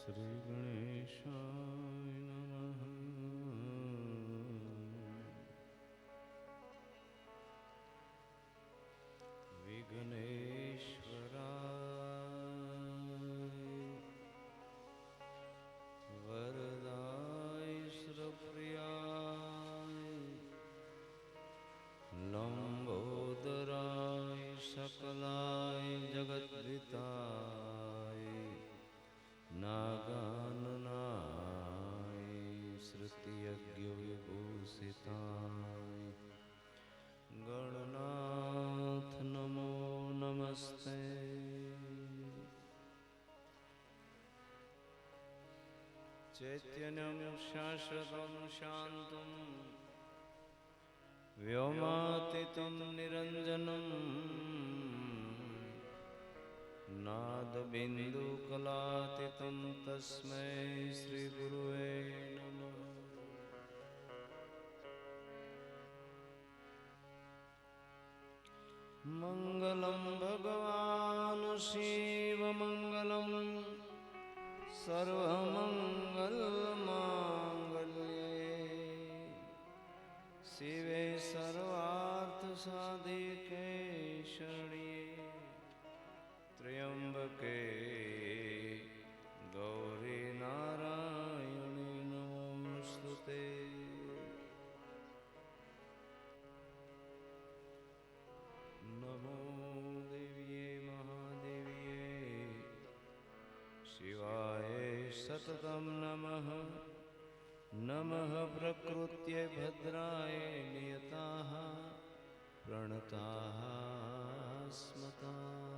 શ્રી ગણેશાય નમઃ. વિઘ્નેશ્વરાય વરદાય શ્રપ્રિયાય લંબોદરાય સકલાય જગદ્વિતાય નાગાનનાય શ્રુતિયજ્ઞ વિભૂષિતાય ગણનાથ નમો નમસ્તે. ચૈતન્યં શાશ્વतं શાન્तं વ્યોમાતીतं નિરંજનમ નાદબિંદુકલાતીतं તસ્મૈ શ્રી ગુરુવે નમઃ. મંગલં ભગવાન શિવ મંગલં સર્વમંગલમાંગલ્યે શિવે સર્વાર્થસાધિકે શરણ્યે ત્ર્યંબકે ગૌરી નારાયણી નમોસ્તુતે. નમો દેવ્યે મહાદેવ્યે શિવાય સતતં નમઃ. નમઃ પ્રકૃત્યે ભદ્રાય નિયતાઃ પ્રણતાઃ સ્મતાઃ.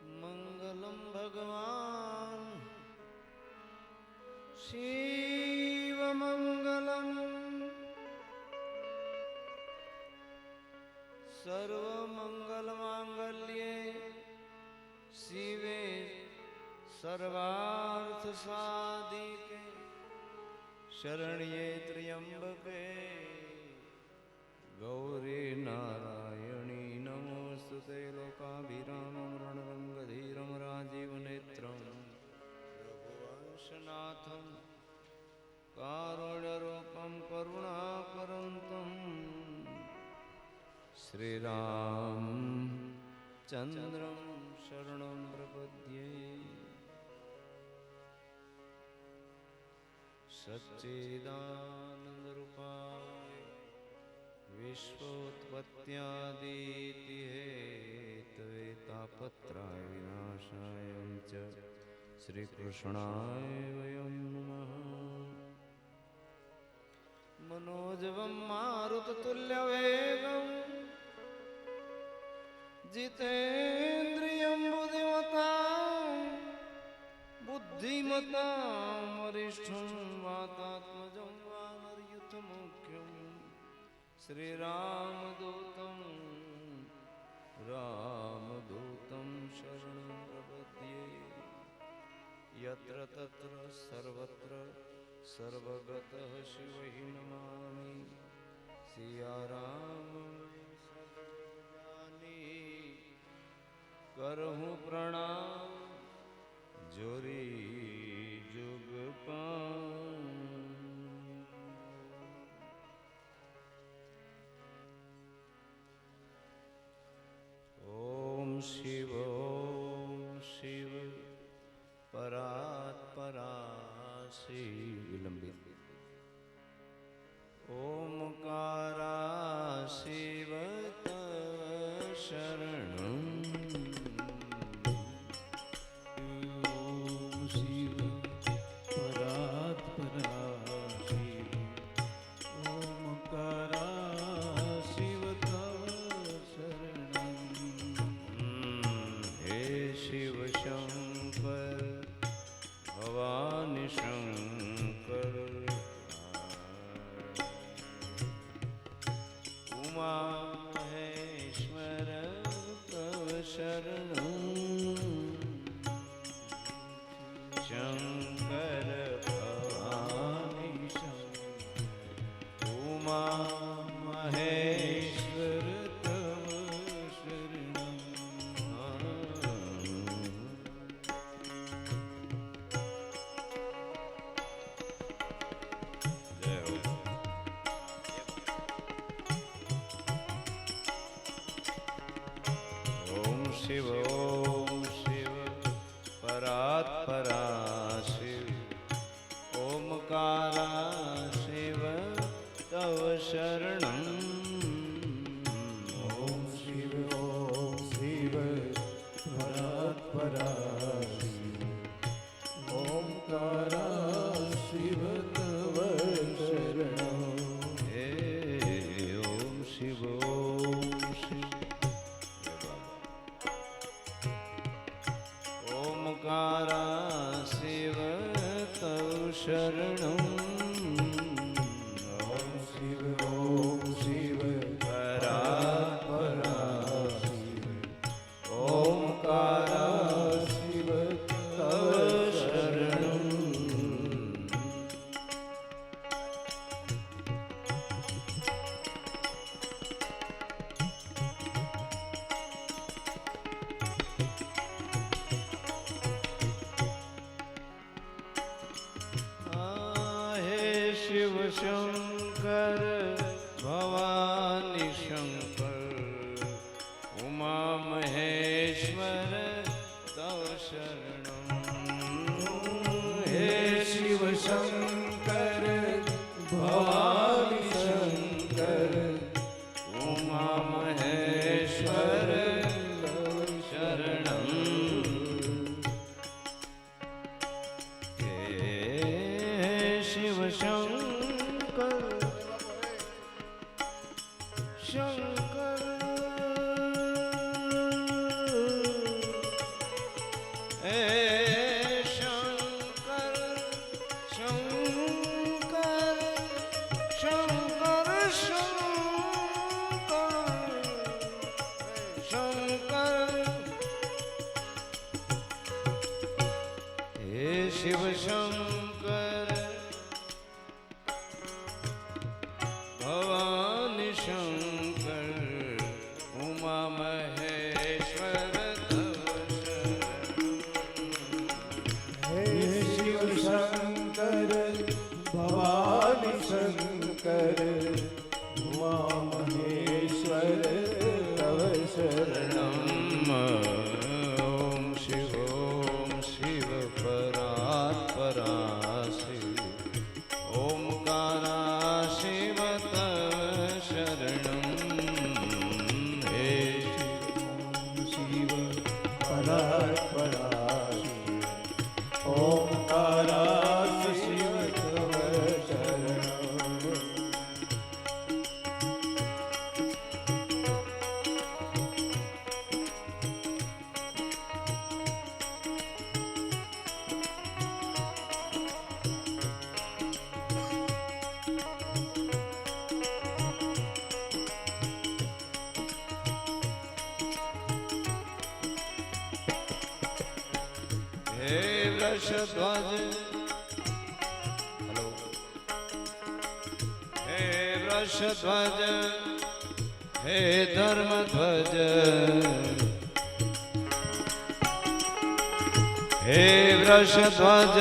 મંગલં ભગવાન શિવમંગલં સર્વમંગલમાંગલ્યે શિવે સર્વાર્થસાધિકે શરણ્યે ત્ર્યંબકે ગૌરી નારાયણી નમોસ્તુતે. લોકાભિરામં રણરંગધીરં રાજીવનેત્રં રઘુવંશનાથં કારુણ્યરૂપં કરુણાકરંतं શ્રીરામચંદ્રં શરણં પ્રપદ્યે. સચ્ચિદાનંદરૂપાય વિશ્વોત્પત્યાદિહેતવે તાપત્રાય વિનાશાય ચ શ્રીકૃષ્ણાય વયં નમઃ. મનોજવં મારુતતુલ્યવેગં જીતેન્દ્રિયં બુદ્ધિમતાં વરિષ્ઠં વાતાત્મજં વાનરયુથમુખ્યં રામદૂतं શરણં પ્રપદ્યે. યત્ર તત્ર સર્વત્ર સર્વગતઃ શિવૈ નમામિ. સિયારામ કરહું પ્રણામ જોરી જુગ પામ. ઓમ શિવ પરાત્પરા શિવ વિલંબિત. ઓમકારા શિવ તવ શરણં. ભવાની શંકર ઉમા મહેશ્વર તવ શરણં. શંકર ભવાની ઉમા મહેશ્વર તવ શરણં. परात् परा शिव ओमकारा शिव तव शरणं ओम शिव परात् परा शिव ओमकारा शिव तव शरणं हे ओम शिव ओमकारा शिव तव शरणं ओम शिव परात् परा शिव ओमकारा शिव तव शरणं शिव शंकर भवानी शंकर उमा महेश्वर तव शरणं हे शिव शंकर भवानी शंकर उमा महेश्वर तव शरणं हे शिव शंकर शंकर हे शंकर शंकर शंकर शंकर हे शिव शंकर भवानी शंकर उमा महेश्वर तव शरणं हे शिव शंकर भवानी शंकर उमा महेश्वर तव शरणं ओम शिव परात् परा शिव ओमकारा शिव तव शरणं हे शिव परात् परा शिव ओमकारा शिव तव शरणं हे वृषध्वज हे वृषध्वज हे धर्मध्वज हे वृषध्वज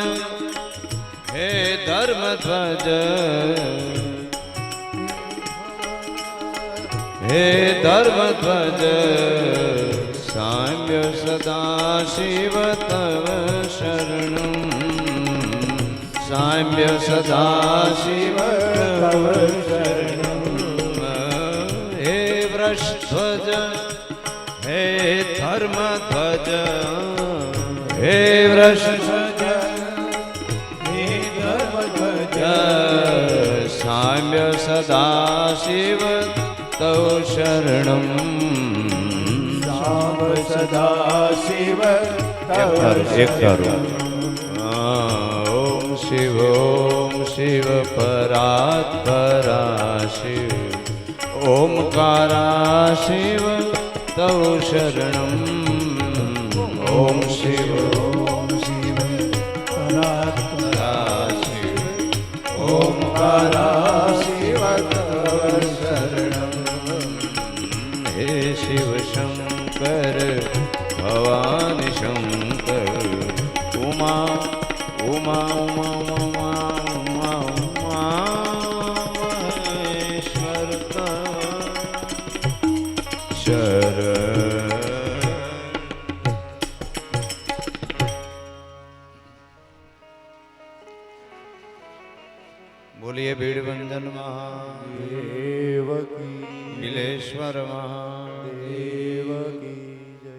हे धर्मध्वज हे धर्मध्वज साम्य सदा शिव तव शरणं साम्य सदा शिव तव शरणं हे वृषध्वज हे धर्मध्वज हे वृषध्वज हे धर्मध्वज साम्य सदा शिव तव शरणं साम सदा शिव तव एक करो शरणं ओम शिव परात् परा शिव ओमकारा शिव तव शरणं ओम शिव परात् परा शिव ओमकारा शिव तव शरणं हे शिव शंकर भवानी शंकर उमा उमा उमा उमा उमा उमा महेश्वर तव शरण બોલીએ ભીડભંજન મહાદેવ દેવકી બિલેશ્વર મહાદેવ દેવકી જય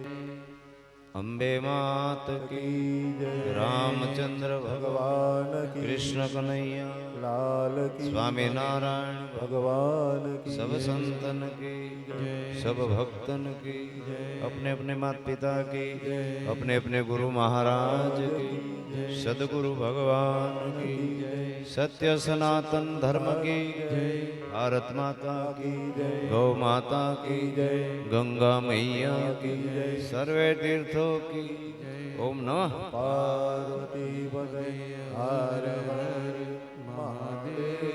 અંબે માત કી જય રામચંદ્ર ભગવાન ભગવાન કી કૃષ્ણ કનૈયા લાલ કી સ્વામિનારાયણ ભગવાન કી सब संतन की सब भक्तन की अपने अपने माता पिता की अपने अपने गुरु महाराज की सदगुरु भगवान की सत्य सनातन धर्म की भारत माता की गौ माता की गंगा मैया की सर्वे तीर्थों की ओम नमः पार्वती पदे हर हर महादेव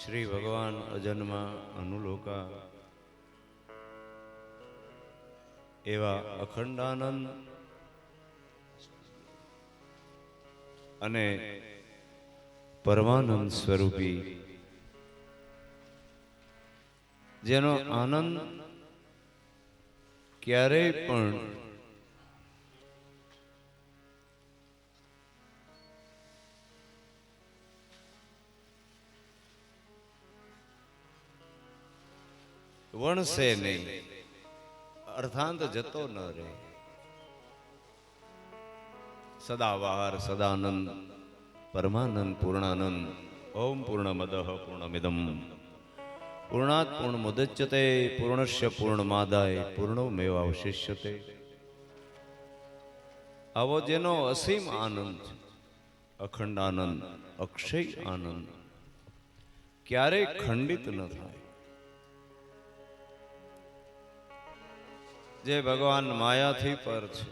श्री भगवान अजन्मा अनुलोका एवा अखंडानंद अने परमानंद स्वरूपी जेनो आनंद क्यारेय पण वणसे नहीं अर्थांत जतो न रे सदावार सदानंद परमानंद पूर्णानंद ओम पूर्णमदः पूर्णमिदं पूर्णात् पूर्णमुदच्यते पूर्णस्य पूर्णमादाय पूर्णमेवावशिष्यते आवो जेनो असीम आनंद अखंड आनंद अक्षय आनंद क्यारे खंडित न थाय जे भगवान माया थी पर छे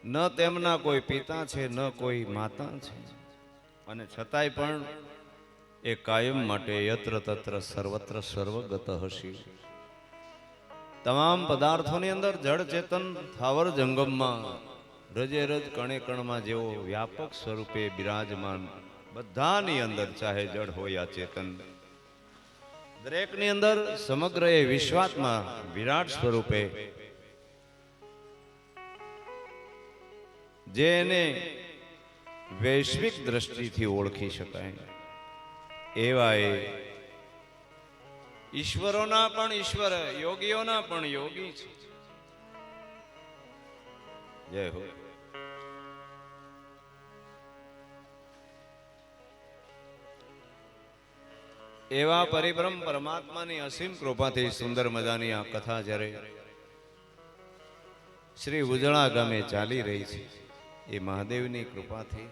न तेमना कोई पिता छे न कोई माता छे अने छतांय पण ए कायम माटे यत्र तत्र सर्वत्र सर्वगत हसी तमाम पदार्थोनी अंदर जड़ चेतन थावर जंगम में रजे रज कणे कण में जेवो व्यापक स्वरूपे विराजमान बधानी अंदर चाहे जड़ हो या चेतन दरेकनी अंदर समग्र ए विश्वात्मा विराट स्वरूपे जेने वैश्विक दृष्टि थी ओळखी शकाय एवा ईश्वरोना पण ईश्वर योगीओना पण योगी छे जय हो एवा परिब्रह्म परमात्मा की असीम कृपा थी सुंदर मजानी आ कथा जरे श्री उजळा गामे चाली रही है ये महादेव की कृपा थी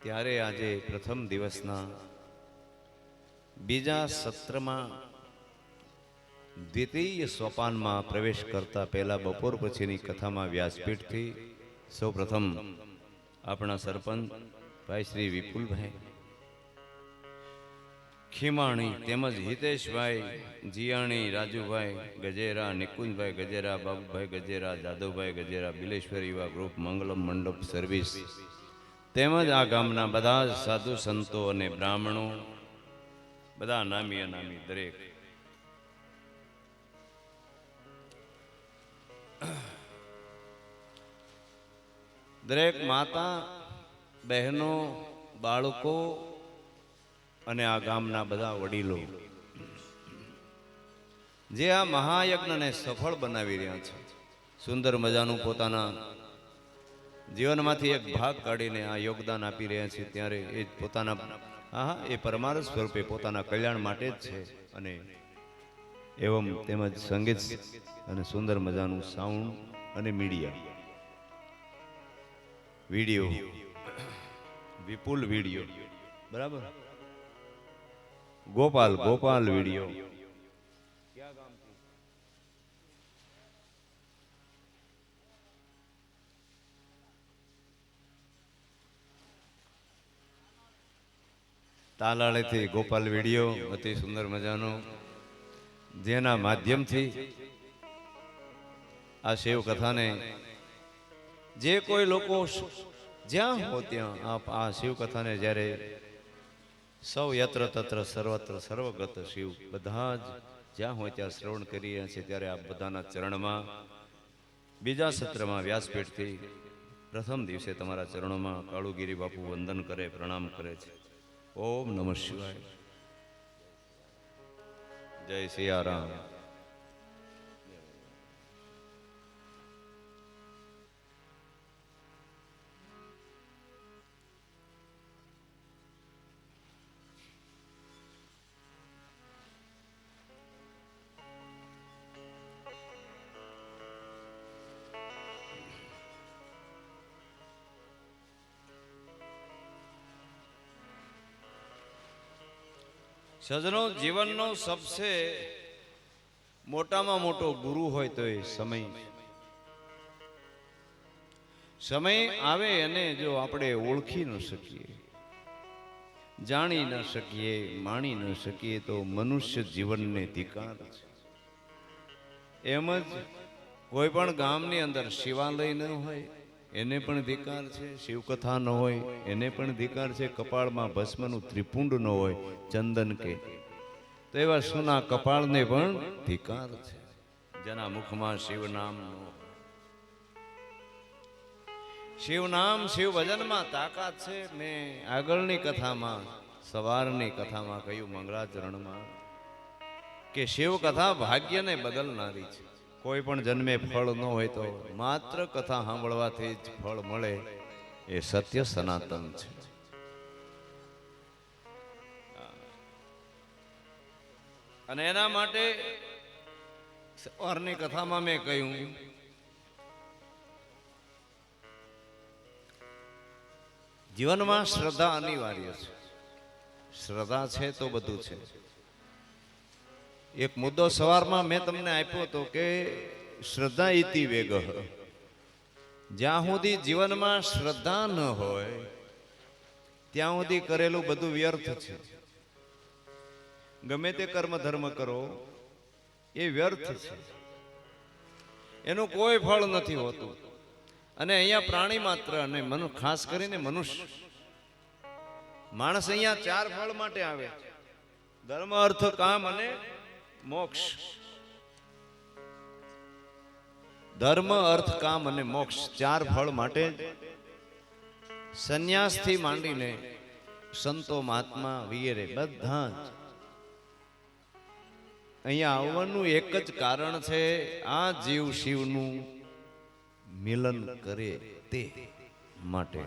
त्यारे आजे प्रथम दिवसना बीजा सत्र में द्वितीय सोपान में प्रवेश करता पहला बपोर पछीनी कथा में व्यासपीठ थी सौ प्रथम अपना सरपंच भाई श्री विपुल भाई खीमाणी तेमज हितेश भाई जियाणी राजू भाई गजेरा निकुंज भाई गजेरा बाबू भाई गजेरा जादव भाई गजेरा बिलेश्वर युवा ग्रुप मंगलम मंडप सर्विस तेमज आ गामना बधा साधु संतो अने ब्राह्मणों बधा नामी अनामी दरेक दरेक माता बहनों बाळको अने आ गामना बधा वडीलो जे आ महायज्ञ ने सफल बनावी रह्या छे सुंदर मजानुं पोताना जीवनमांथी एक भाग काढीने आ योगदान आपी रह्या छे त्यारे ए पोताना ए परमार्थ स्वरूपे पोताना कल्याण माटे ज छे अने एवं तेमज संगीत अने सुंदर मजानुं साउंड अने मीडिया वीडियो विपुल वीडियो बराबर गोपाल गोपाल वीडियो तालाळे थी गोपाल वीडियो अति सुंदर मजानो जेना माध्यम थी आ शिव कथा ने जे कोई लोको જ્યાં હો ત્યાં આપ આ શિવકથાને જ્યારે સૌ યત્ર તત્ર સર્વત્ર સર્વગત શિવ બધા જ જ્યાં હોય ત્યાં શ્રવણ કરી રહ્યા છે, ત્યારે આપ બધાના ચરણમાં બીજા સત્રમાં વ્યાસપીઠથી પ્રથમ દિવસે તમારા ચરણોમાં કાળુગીરી બાપુ વંદન કરે, પ્રણામ કરે છે. ઓમ નમઃ શિવાય. જય સિયારામ. સજનો, જીવનનો સબસે મોટામાં મોટો ગુરુ હોય તો એ સમય. સમય આવે અને જો આપણે ઓળખી ન શકીએ, જાણી ન શકીએ, માણી ન શકીએ તો મનુષ્ય જીવનને ધિક્કાર છે. એમ જ કોઈ પણ ગામની અંદર શિવાલય ન હોય એને પણ ધિક્કાર છે, શિવકથા ન હોય એને પણ ધિક્કાર છે, કપાળમાં ભસ્મનું ત્રિપુંડ ન હોય, ચંદન કે, તો એવા સુના કપાળને પણ ધિક્કાર છે, જેના મુખમાં શિવ નામ ન હોય. શિવ નામ, શિવ ભજનમાં તાકાત છે. મેં આગળની કથામાં, સવારની કથામાં કહ્યું, મંગળાચરણમાં, કે શિવ કથા ભાગ્યને બદલનારી છે. કોઈ પણ જન્મે ફળ ન હોય તો માત્ર કથા સાંભળવાથી જ ફળ મળે, એ સત્ય સનાતન છે. અને એના માટે સવારની કથામાં મેં કહ્યું, જીવનમાં શ્રદ્ધા અનિવાર્ય છે. શ્રદ્ધા છે તો બધું છે. એક મુદ્દો સવારમાં મેં તમને આપ્યો હતો કે શ્રદ્ધા ઇતિ વેગ. જ્યાં સુધી જીવનમાં શ્રદ્ધા ન હોય ત્યાં સુધી કરેલું બધું વ્યર્થ છે. ગમે તે કર્મ ધર્મ કરો એ વ્યર્થ છે, એનું કોઈ ફળ નથી હોતું. અને અહીંયા પ્રાણી માત્ર અને ખાસ કરીને મનુષ્ય માણસ અહીંયા 4 ફળ માટે આવે છે: ધર્મ, અર્થ, કામ અને મોક્ષ. ધર્મ, અર્થ, કામ અને મોક્ષ 4 ફળ માટે સંન્યાસથી માંડીને સંતો, મહાત્મા વગેરે બધા જ અહીંયા આવવાનું એક જ કારણ છે, આ જીવ શિવનું મિલન કરે તે માટે.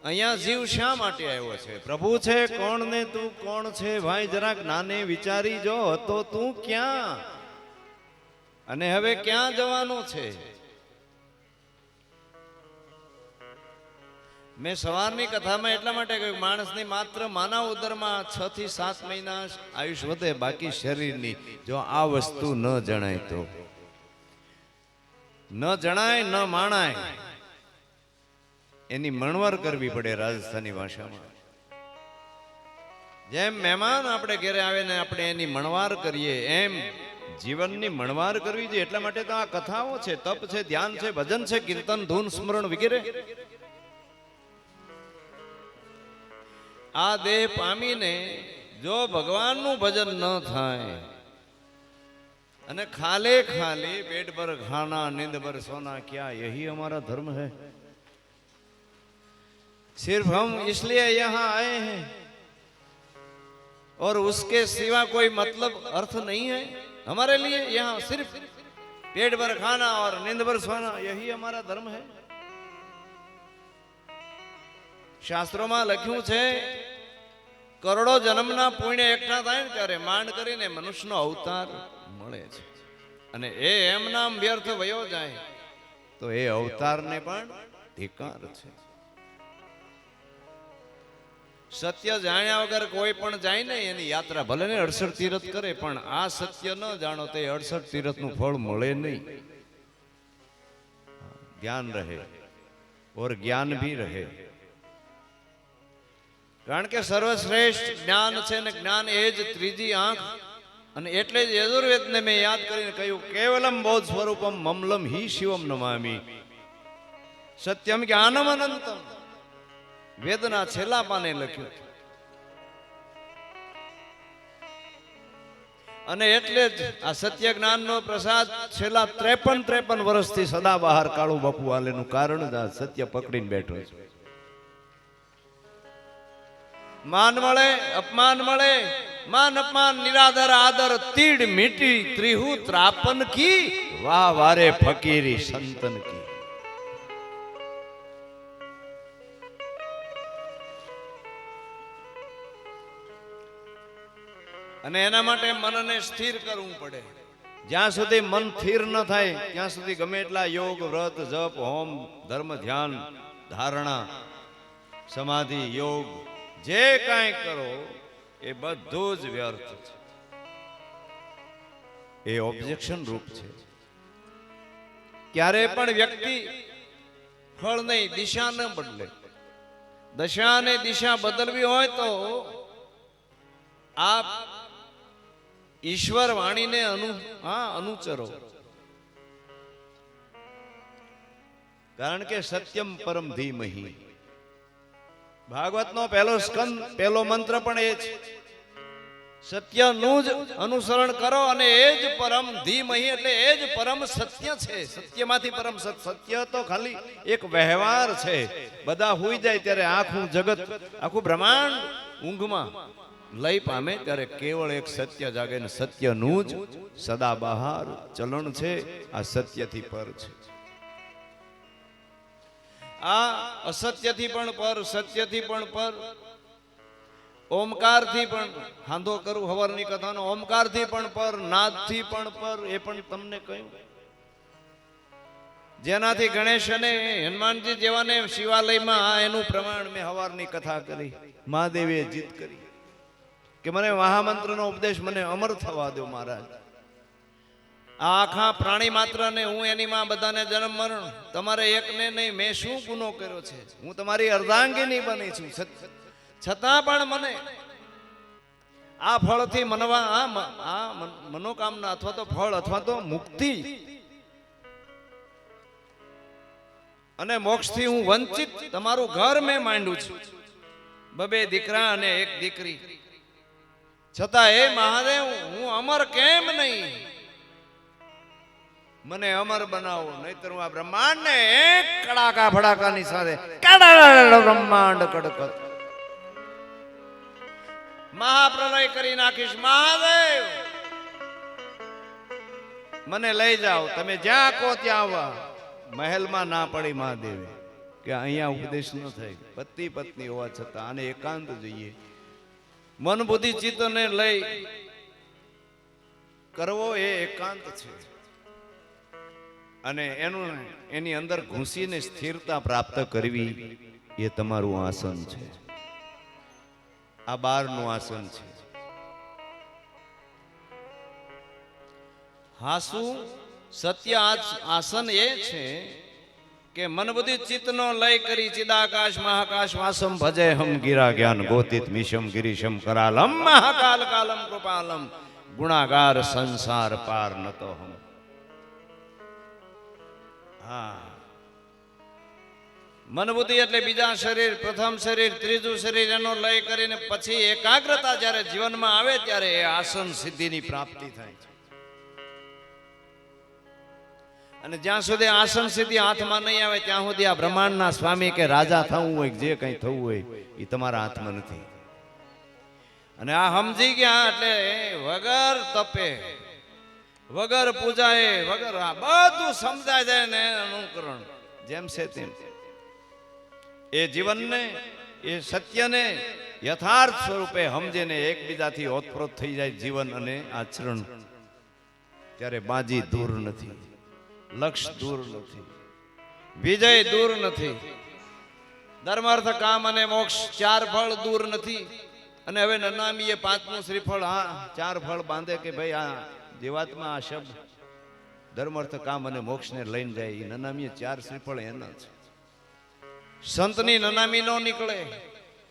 અહીંયા જીવ શા માટે આવ્યો છે? પ્રભુ છે કોણ ને તું કોણ છે? ભાઈ જરાક નાને વિચારી જો, હતો તું ક્યાં અને હવે ક્યાં જવાનો છે? મેં સવારની કથામાં એટલા માટે કહ્યું, માણસની માત્ર માનવ ઉદરમાં 6 થી 7 મહિના આયુષ્ય વધે, બાકી શરીરની. જો આ વસ્તુ ન જણાય તો ન જણાય, ન માણાય, એની મણવર કરવી પડે. રાજસ્થાની ભાષામાં જેમ મહેમાન આપણે ઘરે આવે ને આપણે એની મણવાર કરીએ, એમ જીવનની મણવાર કરવી જોઈએ. એટલા માટે તો આ કથાઓ છે, તપ છે, ધ્યાન છે, ભજન છે, કીર્તન, ધૂન, સ્મરણ વગેરે. આ દેહ પામીને જો ભગવાનનું ભજન ન થાય અને ખાલે ખાલી पेट पर खाना, नींद पर सोना, क्या यही हमारा धर्म है? सिर्फ हम इसलिए यहाँ आए हैं और उसके सिवा कोई मतलब अर्थ नहीं है हमारे लिए. यहाँ सिर्फ पेट भर खाना और नींद भर सोना, यही हमारा धर्म है. શાસ્ત્રોમાં લખ્યું છે, કરોડો જન્મના પુણ્ય એકઠા થાય ને ત્યારે માંડ કરીને મનુષ્યનો અવતાર મળે છે. અને એ એમ નામ વ્યર્થ વયો જાય તો એ અવતારને પણ ધિક્કાર છે. સત્ય જાણ્યા વગર કોઈ પણ જાય ને એની યાત્રા ભલે ને 68 તીરથ કરે, પણ આ સત્ય ન જાણો તો 68 તીરથનું ફળ મળે નહીં. જ્ઞાન રહે और ज्ञान भी रहे. કારણ કે સર્વશ્રેષ્ઠ જ્ઞાન છે ને જ્ઞાન એ જ ત્રીજી આંખ અને એટલે જ યજુર્વેદને મેં યાદ કરીને કહ્યું કેવલમ બોધ સ્વરૂપમ મમલમ હિ શિવમ નમામી સત્યમ જ્ઞાનમ અનંતમ વેદના છેલ્લા પાને લખ્યું. અને એટલે જ આ સત્ય જ્ઞાનનો પ્રસાદ છેલ્લા 53 વર્ષથી સદાબહાર કાળુ બાપુ હાલેનું કારણ જ આ સત્ય પકડીને બેઠો છે. માન મળે અપમાન મળે, માન અપમાન નિરાદર આદર તીડ મીટી ત્રિહુ ત્રાપન કી વાહ વારે ફકીરી સંતન કી. અને એના માટે મનને સ્થિર કરવું પડે. જ્યાં સુધી મન સ્થિર ન થાય ત્યાં સુધી ગમે એટલા યોગ વ્રત જપ હોમ ધર્મ ધ્યાન ધારણા સમાધિ યોગ જે કાંઈ કરો એ બધું જ વ્યર્થ છે. એ ઓબ્જેક્શન રૂપ છે. ક્યારે પણ વ્યક્તિ ફળ નહીં દિશા ન બદલે. દશા અને દિશા બદલવી હોય તો આપ ઈશ્વર વાણીને અનુચરો. કારણ કે સત્યમ પરમ ધીમહિ ભાગવતનો પહેલો સ્કંદ પહેલો મંત્ર પણ એ છે. સત્યનું જ અનુસરણ કરો અને એ જ પરમ ધીમહિ એટલે એ જ પરમ સત્ય છે. સત્યમાંથી પરમ સત્ય તો ખાલી એક વ્યવહાર છે. બધા હુઈ જાય ત્યારે આખું જગત આખું બ્રહ્માંડ ઊંઘમાં લઈ પામે ત્યારે કેવળ એક સત્ય જાગે ને સત્યનું જ સદાબહાર ચલણ છે. આ સત્યથી પર છે. આ અસત્યથી પણ પર, સત્યથી પણ પર, ઓમકારથી પણ હાંધો કરું હવરની કથાનો ઓમકારથી પણ પર, નાદથી પણ પર. એ પણ તમને કહ્યું જેનાથી ગણેશ અને હનુમાનજી જેવાને શિવાલયમાં એનું પ્રમાણ મેં હવારની કથા કરી. મહાદેવે જીત કરી કે મને મહામંત્રનો ઉપદેશ મને અમર થવા દો મહારાજ. આ આખા પ્રાણી માત્રને હું એની માં બધાને જન્મ મરણ, તમારે એકને નહીં. મેં શું ગુનો કર્યો છે? હું તમારી અર્ધાંગીની બની છું, છતાં પણ મને આ ફળથી મનવા આ મનોકામના અથવા તો ફળ અથવા તો મુક્તિ અને મોક્ષથી હું વંચિત તમારું ઘર મેં માંડ્યું છું. 2 દીકરા અને 1 દીકરી, છતાં એ મહાદેવ હું અમર કેમ નહીં? મને અમર બનાવો, નહીતર હું આ બ્રહ્માંડ ને એક કડાકા ફડાકાની સાથે બ્રહ્માંડ કડકત મહાપ્રલય કરી નાખીશ. મહાદેવ મને લઈ જાઓ, તમે જ્યાં કહો ત્યાં આવવા. મહેલમાં ના પડી મહાદેવે કે અહીંયા ઉપદેશ ન થાય. પતિ પત્ની હોવા છતાં આને એકાંત જોઈએ. મન બુદ્ધિ ચિત્તને લઈ કરવો એ એકાંત છે. અને એની અંદર ઘૂસીને સ્થિરતા પ્રાપ્ત કરવી એ તમારું આસન છે. આ 12નું આસન છે. હાસુ સત્ય આસન એ છે કે મન બુદ્ધિ ચિત્તનો લય કરી ચિદાકાશ મહાકાશ વાસમ ભજે હમ ગિરા જ્ઞાન ગોતિત મિશમ ગિરીશમ કરાલમ મહાકાલ કાલમ કૃપાલમ ગુણાગાર સંસાર પાર નતો હમ. હા, મન બુદ્ધિ એટલે બીજા શરીર, પ્રથમ શરીર, ત્રીજું શરીર એનો લય કરીને પછી એકાગ્રતા જ્યારે જીવનમાં આવે ત્યારે એ આસન સિદ્ધિની પ્રાપ્તિ થાય છે. અને જ્યાં સુધી આસન સિદ્ધિ હાથમાં નહીં આવે ત્યાં સુધી આ બ્રહ્માંડના સ્વામી કે રાજા થવું હોય, જે કંઈ થવું હોય એ તમારા હાથમાં નથી. અને આ સમજી ગયા એટલે વગર તપે, વગર પૂજાએ, વગર આ બધું સમજાય જાય ને અનુકરણ જેમ છે તેમ એ જીવનને એ સત્યને યથાર્થ સ્વરૂપે સમજીને એકબીજાથી ઓતપ્રોત થઈ જાય જીવન અને આચરણ. ત્યારે બાજી દૂર નથી, લક્ષ્ય દૂર નથી, વિજય દૂર નથી, ધર્મ અર્થ કામ અને મોક્ષ 4 ફળ દૂર નથી. અને હવે નનામીએ 5મું શ્રીફળ, હા 4 ફળ બાંધે કે ભાઈ આ જીવાત્મા આ શબ્દ ધર્મ અર્થ કામ અને મોક્ષને લઈને જાય. નનામીએ 4 શ્રીફળ એના છે. સંતની નનામી નો નીકળે,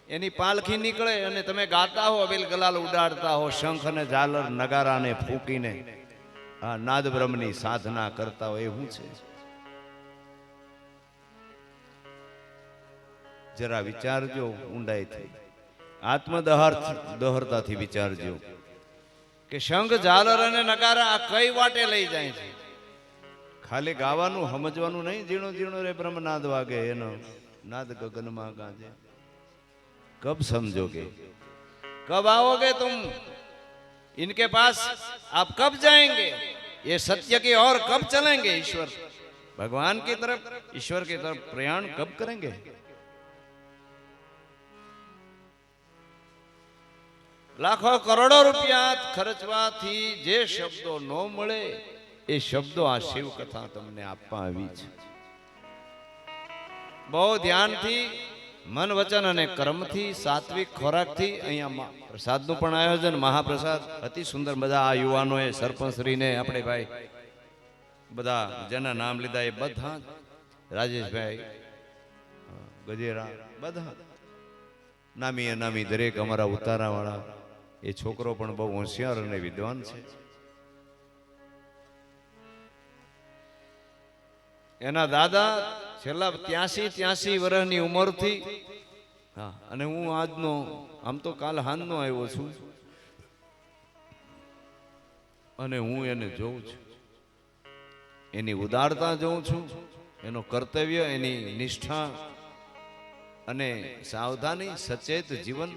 એની પાલખી નીકળે અને તમે ગાતા હો, અબીલ ગલાલ ઉડાડતા હો, શંખ અને ઝાલર નગારાને ફૂંકીને આ નાદ બ્રહ્મની સાધના કરતા હોય, એ શું છે? જરા વિચારજો ઊંડાઈથી, આત્મદહરતાથી વિચારજો કે શંખ ઝાલર અને નગારા આ કઈ વાટે લઈ જાય છે. ખાલી ગાવાનું સમજવાનું નહીં, ઝીણો ઝીણો રે બ્રહ્મનાદ વાગે, એનો नाद गगन में गाजे. कब समझोगे, कब आओगे तुम इनके पास, आप कब जाएंगे, ये सत्य की ओर कब चलेंगे, ईश्वर भगवान की तरफ, ईश्वर की तरफ प्रयाण कब करेंगे? लाखों करोड़ों रुपया खर्चवा थी जे शब्दों नो मळे ए शब्दों आ शिव कथा तमने आपवा आवी छे. बहु ध्यान थी, मन वचन अने कर्म थी, सात्विक खोराक थी. अहींया प्रसाद નું પણ આયોજન, મહાપ્રસાદ અતિ સુંદર. બધા આ યુવાનોએ સરપંચશ્રીને, આપણે ભાઈ બધા જેના નામ લીધા એ બધા, રાજેશભાઈ ગજેરા, બધા નામી અનામી દરેક અમારા ઉતારાવાળા. એ છોકરો પણ બહુ હોશિયાર અને વિદ્વાન છે. એના દાદા છેલ્લા 83 વર્ષની ઉંમરથી, હા, અને હું આજનો, આમ તો કાલ હાંજનો આવ્યો છું, અને હું એને જોઉં છું, એની ઉદારતા જોઉં છું, એનો કર્તવ્ય, એની નિષ્ઠા અને સાવધાनी, सचेत जीवन,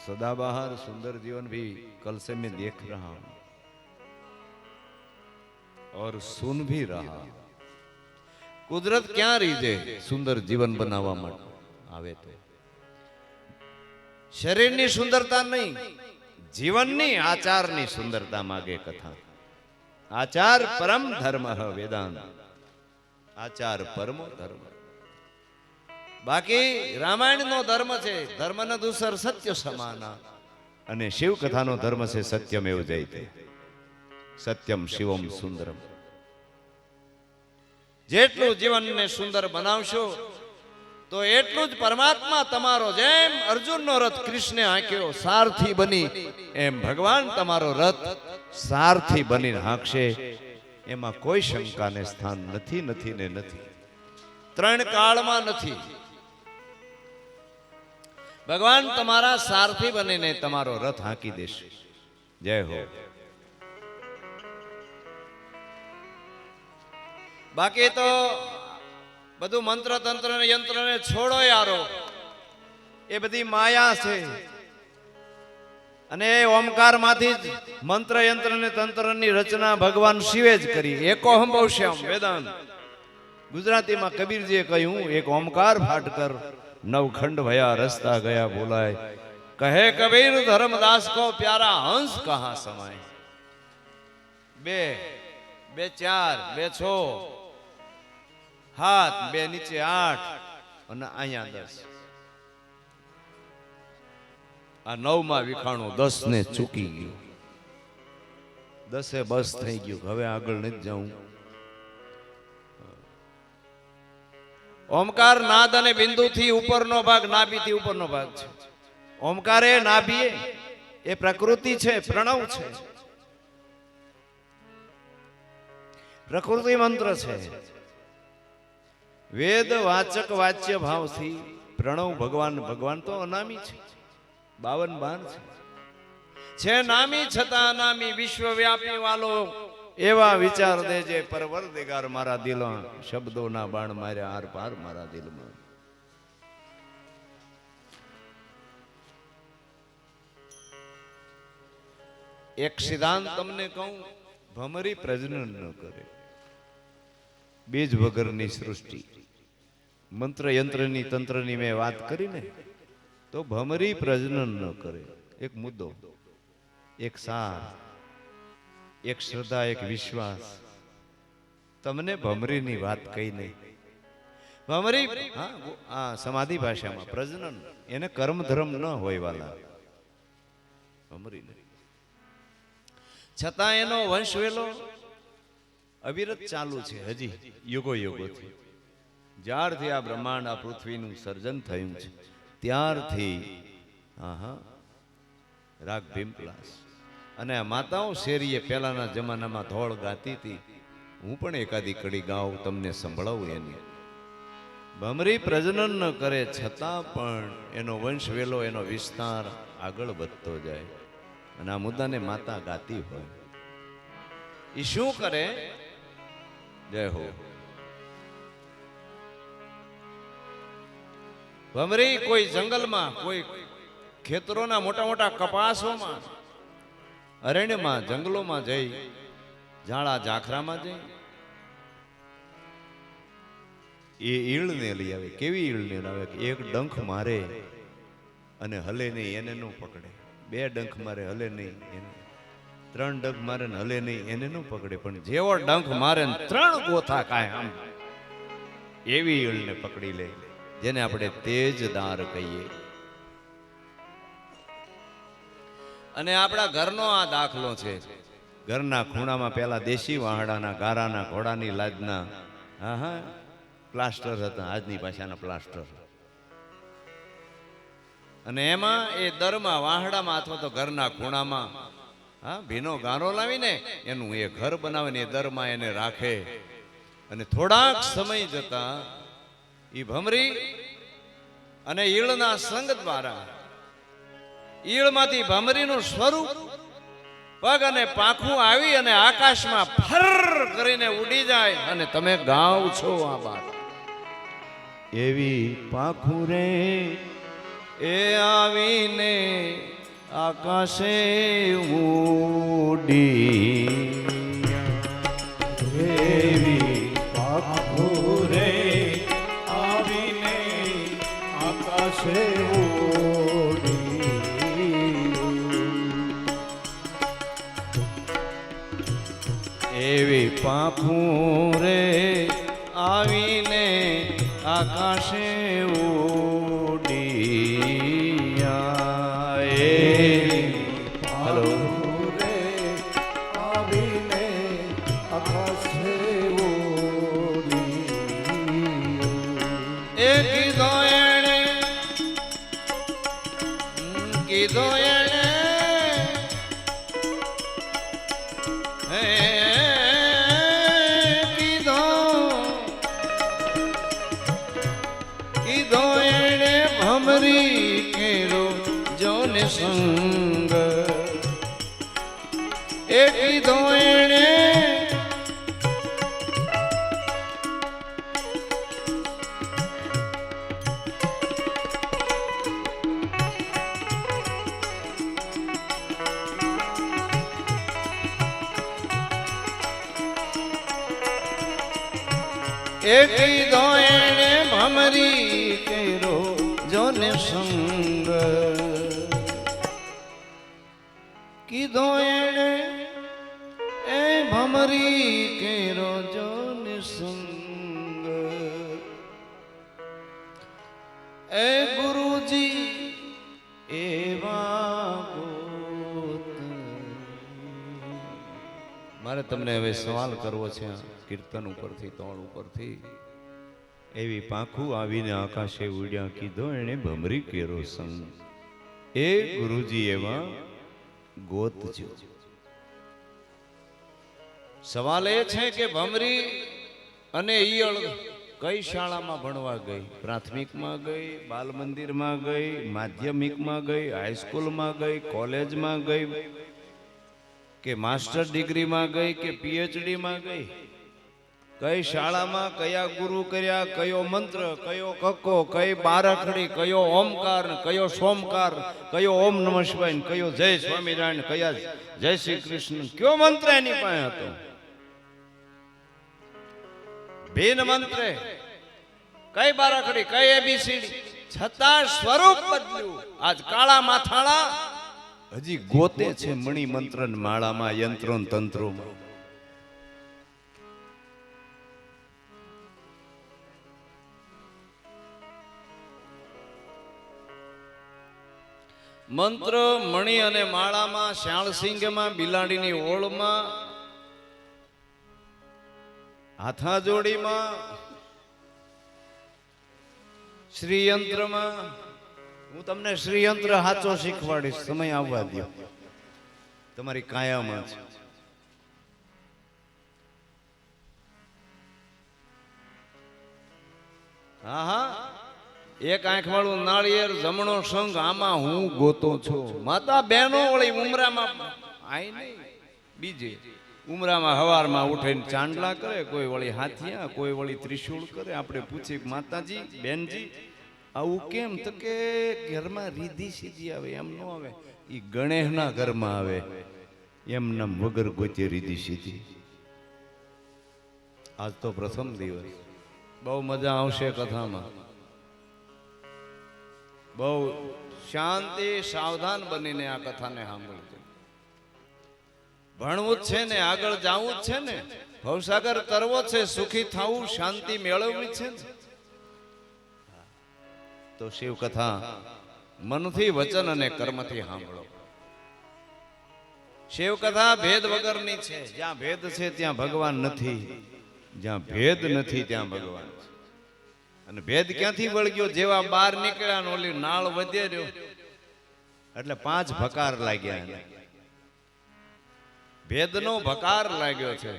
सदाबहार सुंदर जीवन भी कल से मैं देख रहा हूं और सुन भी रहा. कुदरत क्या रीजे सुंदर जीवन बनावा માટે આવે તો શરીરની સુંદરતા નહીં, જીવનની આચારની સુંદરતા માગે કથા. આચાર પરમ ધર્મ વેદાંત, આચાર પરમો ધર્મ. બાકી રામાયણ નો ધર્મ છે ધર્મ ન દુસર સત્ય સમાના, અને શિવ કથાનો ધર્મ છે સત્યમેવ જયતે, સત્યમ શિવમ સુંદરમ. જેટલું જીવનને સુંદર બનાવશો તો એટલું જ પરમાત્મા તમારો, જેમ અર્જુનનો રથ કૃષ્ણે હાંક્યો સારથી બની, એમ ભગવાન તમારો રથ સારથી બનીને હાંકશે. એમાં કોઈ શંકાને સ્થાન નથી, નથી ને નથી, ત્રણ કાળમાં નથી. ભગવાન તમારા સારથી બનીને તમારો રથ હાંકી દેશે. જય હો. બાકી તો બધું મંત્ર તંત્ર ને યંત્ર ને છોડો યારો, એ બધી માયા છે. અને એ ઓમકાર માંથી જ મંત્ર યંત્ર ને તંત્ર ની રચના ભગવાન શિવે જ કરી. એકોહમ બહુશ્યામ વેદાંત. ગુજરાતીમાં કબીરજીએ કહ્યું, એક ઓમકાર ફાટકર નવખંડ ભયા રસ્તા ગયા બોલાય, કહે કબીર ધર્મદાસ કો પ્યારા હંસ કહા સમાય. બે બે 4 2 6 હાથ, બે નીચે 8 અને અહીંયા 10. આ 9 માં વિખાણું 10 ને ચૂકી ગયું. 10 બસ થઈ ગયું, હવે આગળ નથી જાઉં. ઓમકાર નાદ અને બિંદુ થી ઉપરનો ભાગ, નાભી થી ઉપરનો ભાગ છે. ઓમકાર એ નાભી, એ પ્રકૃતિ છે, પ્રણવ છે, પ્રકૃતિ મંત્ર છે. વેદ વાચક વાચ્ય ભાવથી પ્રણવ ભગવાન, ભગવાન તો અનામી છે, 52 બાર છે નામી છતાં અનામી, વિશ્વવ્યાપી વાલો. એવા વિચાર દેજે પરવરદિગાર મારા દિલમાં, શબ્દોના બાણ માર્યા આર પાર મારા દિલમાં. એક સિદ્ધાંત તમને કહું, ભમરી પ્રજનન ન કરે. બીજ વગરની સૃષ્ટિ, મંત્ર યંત્રની તંત્રની મેં વાત કરી ને, તો ભમરી પ્રજનન ન કરે. એક મુદ્દો, એક સાર, એક શ્રદ્ધા, એક વિશ્વાસ. તમને ભમરીની વાત કહી નહીં. ભમરી, હા, સમાધિ ભાષામાં પ્રજનન, એને કર્મ ધર્મ ન હોય વાલા ભમરી નહીં. છતાં એનો વંશ વેલો અવિરત ચાલુ છે હજી, યુગો યુગોથી. જ્યારથી આ બ્રહ્માંડ, આ પૃથ્વીનું સર્જન થયું છે, ત્યારથી રાગ ભીમપલાસ અને આ માતાઓ શેરીએ પહેલાના જમાનામાં ધોળ ગાતી હતી. હું પણ એકાદી કડી ગાઉં તમને સંભળાવું એની. ભમરી પ્રજનન ન કરે છતાં પણ એનો વંશ વેલો એનો વિસ્તાર આગળ વધતો જાય અને આ મુદ્દાને માતા ગાતી હોય. એ શું કરે? જય હો. ભમરી કોઈ જંગલમાં, કોઈ ખેતરોના મોટા મોટા કપાસોમાં, અરણ્યમાં, જંગલોમાં જઈ, ઝાડા ઝાખરામાં જઈ એ ઈળને લઈ આવે. કેવી ઈળને લાવે? એક ડંખ મારે અને હલે નહીં એને ન પકડે, બે ડંખ મારે હલે નહીં એને, ત્રણ ડંખ મારે ને હલે નહીં એને ન પકડે, પણ જેવો ડંખ મારે ને ત્રણ ગોથા કાય આમ એવી ઈળને પકડી લે, જેને આપણે તેજદાર કહીએ. અને આપણા ઘરનો આ દાખલો છે. ઘરના ખૂણામાં પેલા દેશી વાહડાના ગારાના ઘોડાની લાજના પ્લાસ્ટર હતા, આજની ભાષાના પ્લાસ્ટર. અને એમાં એ દરમાં વાહડામાં અથવા તો ઘરના ખૂણામાં ભીનો ગારો લાવીને એનું એ ઘર બનાવીને એ દરમાં એને રાખે. અને થોડાક સમય જતા એ ભમરી અને ઈળના સંગ દ્વારા ઈળમાંથી ભમરીનું સ્વરૂપ પગ અને પાંખું આવી અને આકાશમાં ફર કરીને ઉડી જાય. અને તમે ગાઓ છો આ વાત. એવી પાંખું રે એ આવીને આકાશે ઉડી, એવી પાંખું રે આવીને આકાશે ઉડી. એવી પાંખું રે આવીને આકાશે ઉડિયા. હલો રે આવીને આકાશે ઉડી. એ કીધો એણે, કીધો એણે, હે કીધો, કીધો એણે ભમરી કેરો જોને સંગ. એ કીધો એણે કીધો એણે ભમરી કેરો જોને સંગ. કીધો એણે એ ભમરી કેરો જોને સંગ. એ ગુરુજી એવા ગોત. મારે તમને હવે સવાલ કરવો છે કીર્તન ઉપરથી, તોળ ઉપરથી. એવી પાંખું આવીને આકાશે ઉડ્યા, કીધો એને ભમરી કેરો સંગ. એ ગુરુજી એવા ગોતજો. સવાલ એ છે કે ભમરી અને ઈયળ કઈ શાળામાં ભણવા ગઈ? પ્રાથમિકમાં ગઈ, બાલ મંદિરમાં ગઈ, માધ્યમિકમાં ગઈ, હાઈસ્કૂલમાં ગઈ, કોલેજમાં ગઈ, કે માસ્ટર ડિગ્રીમાં ગઈ, કે પીએચડીમાં ગઈ? કઈ શાળામાં કયા ગુરુ કર્યા, કયો મંત્ર, કયો કક્કો, કઈ બારાખડી, કયો ઓમકાર, કયો સોમકાર, કયો ઓમ નમઃ શિવાય, કયો જય સ્વામિનારાયણ, કયા જય શ્રી કૃષ્ણ, કયો મંત્ર એની પાસે હતો? ભીન મંત્રે, કઈ બારાખડી, કઈ એબીસીડી, છતાં સ્વરૂપ બદલ્યું. આજ કાળા માથાળા હજી ગોતે છે મણિ મંત્ર માળામાં, યંત્રો તંત્રોમાં. મંત્ર મણિ અને માળામાં, શ્યાળસિંગમાં, બિલાડીની ઓળમાં, હાથાજોડીમાં, શ્રીયંત્રમાં, હું તમને શ્રીયંત્ર હાચો શીખવાડીશ, સમય આવવા દો, તમારી કાયામાં છે. હા હા, એક આંખ વાળું નાળિયેર જમણો સંગ આમાં હું ગોતો છું. માતા બહેનો વળી ઉમરામાં આઈ નહીં, બીજે ઉમરામાં હવારમાં ઉઠીને ચાંદલા કરે, કોઈ વળી હાથિયા, કોઈ વળી ત્રિશુળ કરે. આપણે પૂછીએ માતાજી બેનજી આવું કેમ? તો કે ઘરમાં રીધી સીધી આવે એમ ન આવે, એ ગણેશના ઘરમાં આવે એમના વગર ગોચે રીધી સીધી. આજ તો પ્રથમ દિવસ, બહુ મજા આવશે કથામાં. બહુ શાંતિ સાવધાન બનીને આ કથાને સાંભળજો. ભણવું જ છે ને, આગળ જવું જ છે ને, ભવસાગર તરવો છે, સુખી થવું, શાંતિ મેળવવી છે ને. તો શિવ કથા મનથી, વચન અને કર્મથી સાંભળો. શિવ કથા ભેદ વગરની છે. જ્યાં ભેદ છે ત્યાં ભગવાન નથી, જ્યાં ભેદ નથી ત્યાં ભગવાન છે. અને ભેદ ક્યાંથી વળગ્યો? જેવા બહાર નીકળ્યા ને ઓલી નાળ વધે રહ્યો એટલે 5 ભકાર લાગ્યા. ભેદનો ભકાર લાગ્યો છે,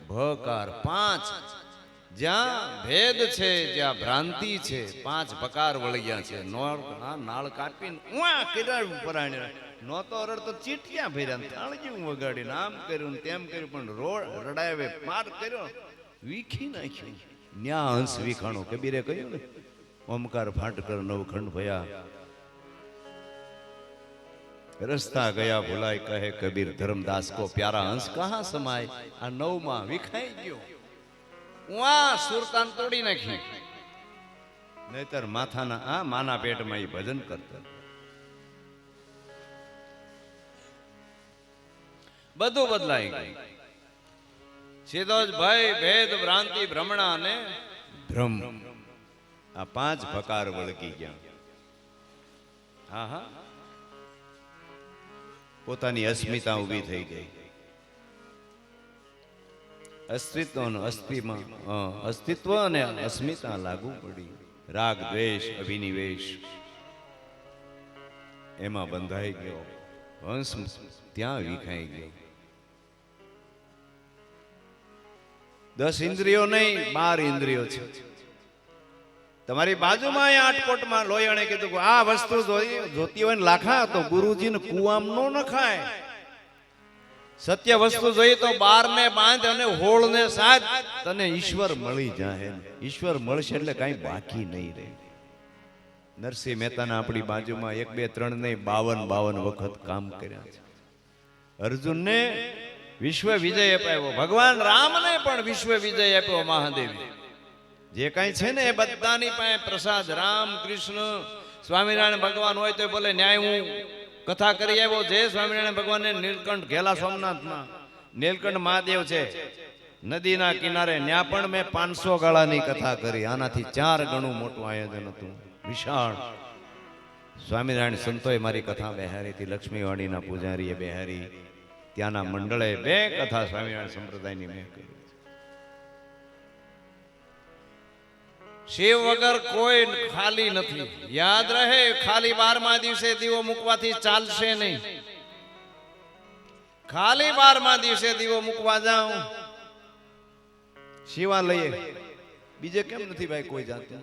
ભકાર 5. જ્યાં ભેદ છે, જ્યાં ભ્રાંતિ છે, 5 ભકાર વળગ્યા છે. નાળ કાપીને ઉવા કિરાડું પરાણે નહોતો રડતો, ચીટિયા ભર્યા, થાળજીયું વગાડીને આમ કર્યું તેમ કર્યું, પણ રડાવે પાર કર્યો, વીખી નાખ્યું. ન્યા હંસ વિખાણો. કબીરે કહ્યું ને, ઓમકાર ફાટકર નવખંડ ભયા, રસ્તા ગયા ભુલાય, કહે કબીર ધર્મદાસ કો પ્યારા હંસ કહા સમાય. આ 9માં વિખાઈ ગયો. ઉવા સુરતાન તોડી નાખી, નહીતર માથાના માના પેટમાં એ ભજન કરતા. બધું બદલાઈ ગયું. સીધો જ ભય, ભેદ, ભ્રાંતિ, ભ્રમણા અને ભ્રમ, આ 5 ભકાર વળગી ગયા. હા હા, પોતાની અસ્મિતા ઊભી થઈ ગઈ. અસ્તિત્વ અને અસ્મિતા લાગુ પડી. રાગ દ્વેષ અભિનિવેશ એમાં બંધાઈ ગયો. હંસ ત્યાં વિખાઈ ગયો. 10 ઇન્દ્રિયો નહીં, 12 ઇન્દ્રિયો છે. તમારી બાજુમાં અહીંયા આટકોટમાં લોયાણે કીધું કે આ વસ્તુ જોતી હોય ને લાખા તો ગુરુજીને કુવામ નો નખાય. સત્ય વસ્તુ જોઈએ તો 12 ને બાંધ અને હોળ ને સાજ, તને ઈશ્વર મળી જાય. ઈશ્વર મળશે એટલે કાંઈ બાકી નહીં રહે. નરસિંહ મહેતાના આપણી બાજુમાં 1 2 3 નહીં 52 વખત કામ કર્યા છે. અર્જુનને વિશ્વ વિજય અપાયો, ભગવાન રામને પણ વિશ્વ વિજય આપ્યો. મહાદેવ જે કાંઈ છે ને એ બધાની પાસે પ્રસાદ. રામ કૃષ્ણ સ્વામિનારાયણ ભગવાન હોય તો બોલે ન્યાય હું કથા કરી આવ્યો. જે સ્વામિનારાયણ ભગવાનને નીલકંઠ ઘેલા સોમનાથમાં નીલકંઠ મહાદેવ છે નદીના કિનારે, ત્યાં પણ મેં 500 ગાળાની કથા કરી. આનાથી 4 ગણું મોટું આયોજન હતું, વિશાળ. સ્વામિનારાયણ સંતોએ મારી કથા બેહારી હતી, લક્ષ્મીવાડીના પૂજારીએ બેહારી, ત્યાંના મંડળે 2 કથા સ્વામિનારાયણ સંપ્રદાયની મેં કરી. શિવ વગર કોઈ ખાલી નથી. યાદ રહે, ખાલી 12મા દિવસે દીવો મૂકવાથી ચાલશે નહીં. ખાલી 12મા દિવસે દીવો મૂકવા જાઉં શિવાલયે, બીજે કેમ નથી ભાઈ કોઈ જાતું?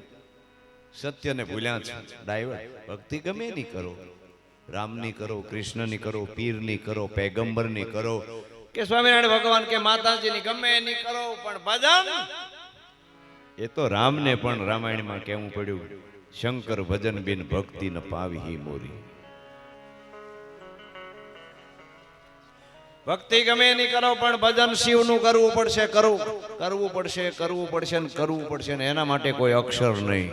સત્યને ભૂલ્યા છે. ડાયવર્ટ ભક્તિ ગમે ની કરો, રામની કરો, કૃષ્ણની કરો, પીરની કરો, પૈગંબરની કરો, કે સ્વામિનારાયણ ભગવાન કે માતાજીની ગમે એની કરો, પણ ભજન એ તો રામને પણ રામાયણમાં કેવું પડ્યું, શંકર ભજન બિન ભક્તિ ન પાવી મોરી. ભક્તિ ગમે એની કરો પણ ભજન શિવનું કરવું પડશે. કરવું પડશે ને કરવું પડશે ને એના માટે કોઈ અક્ષર નહીં,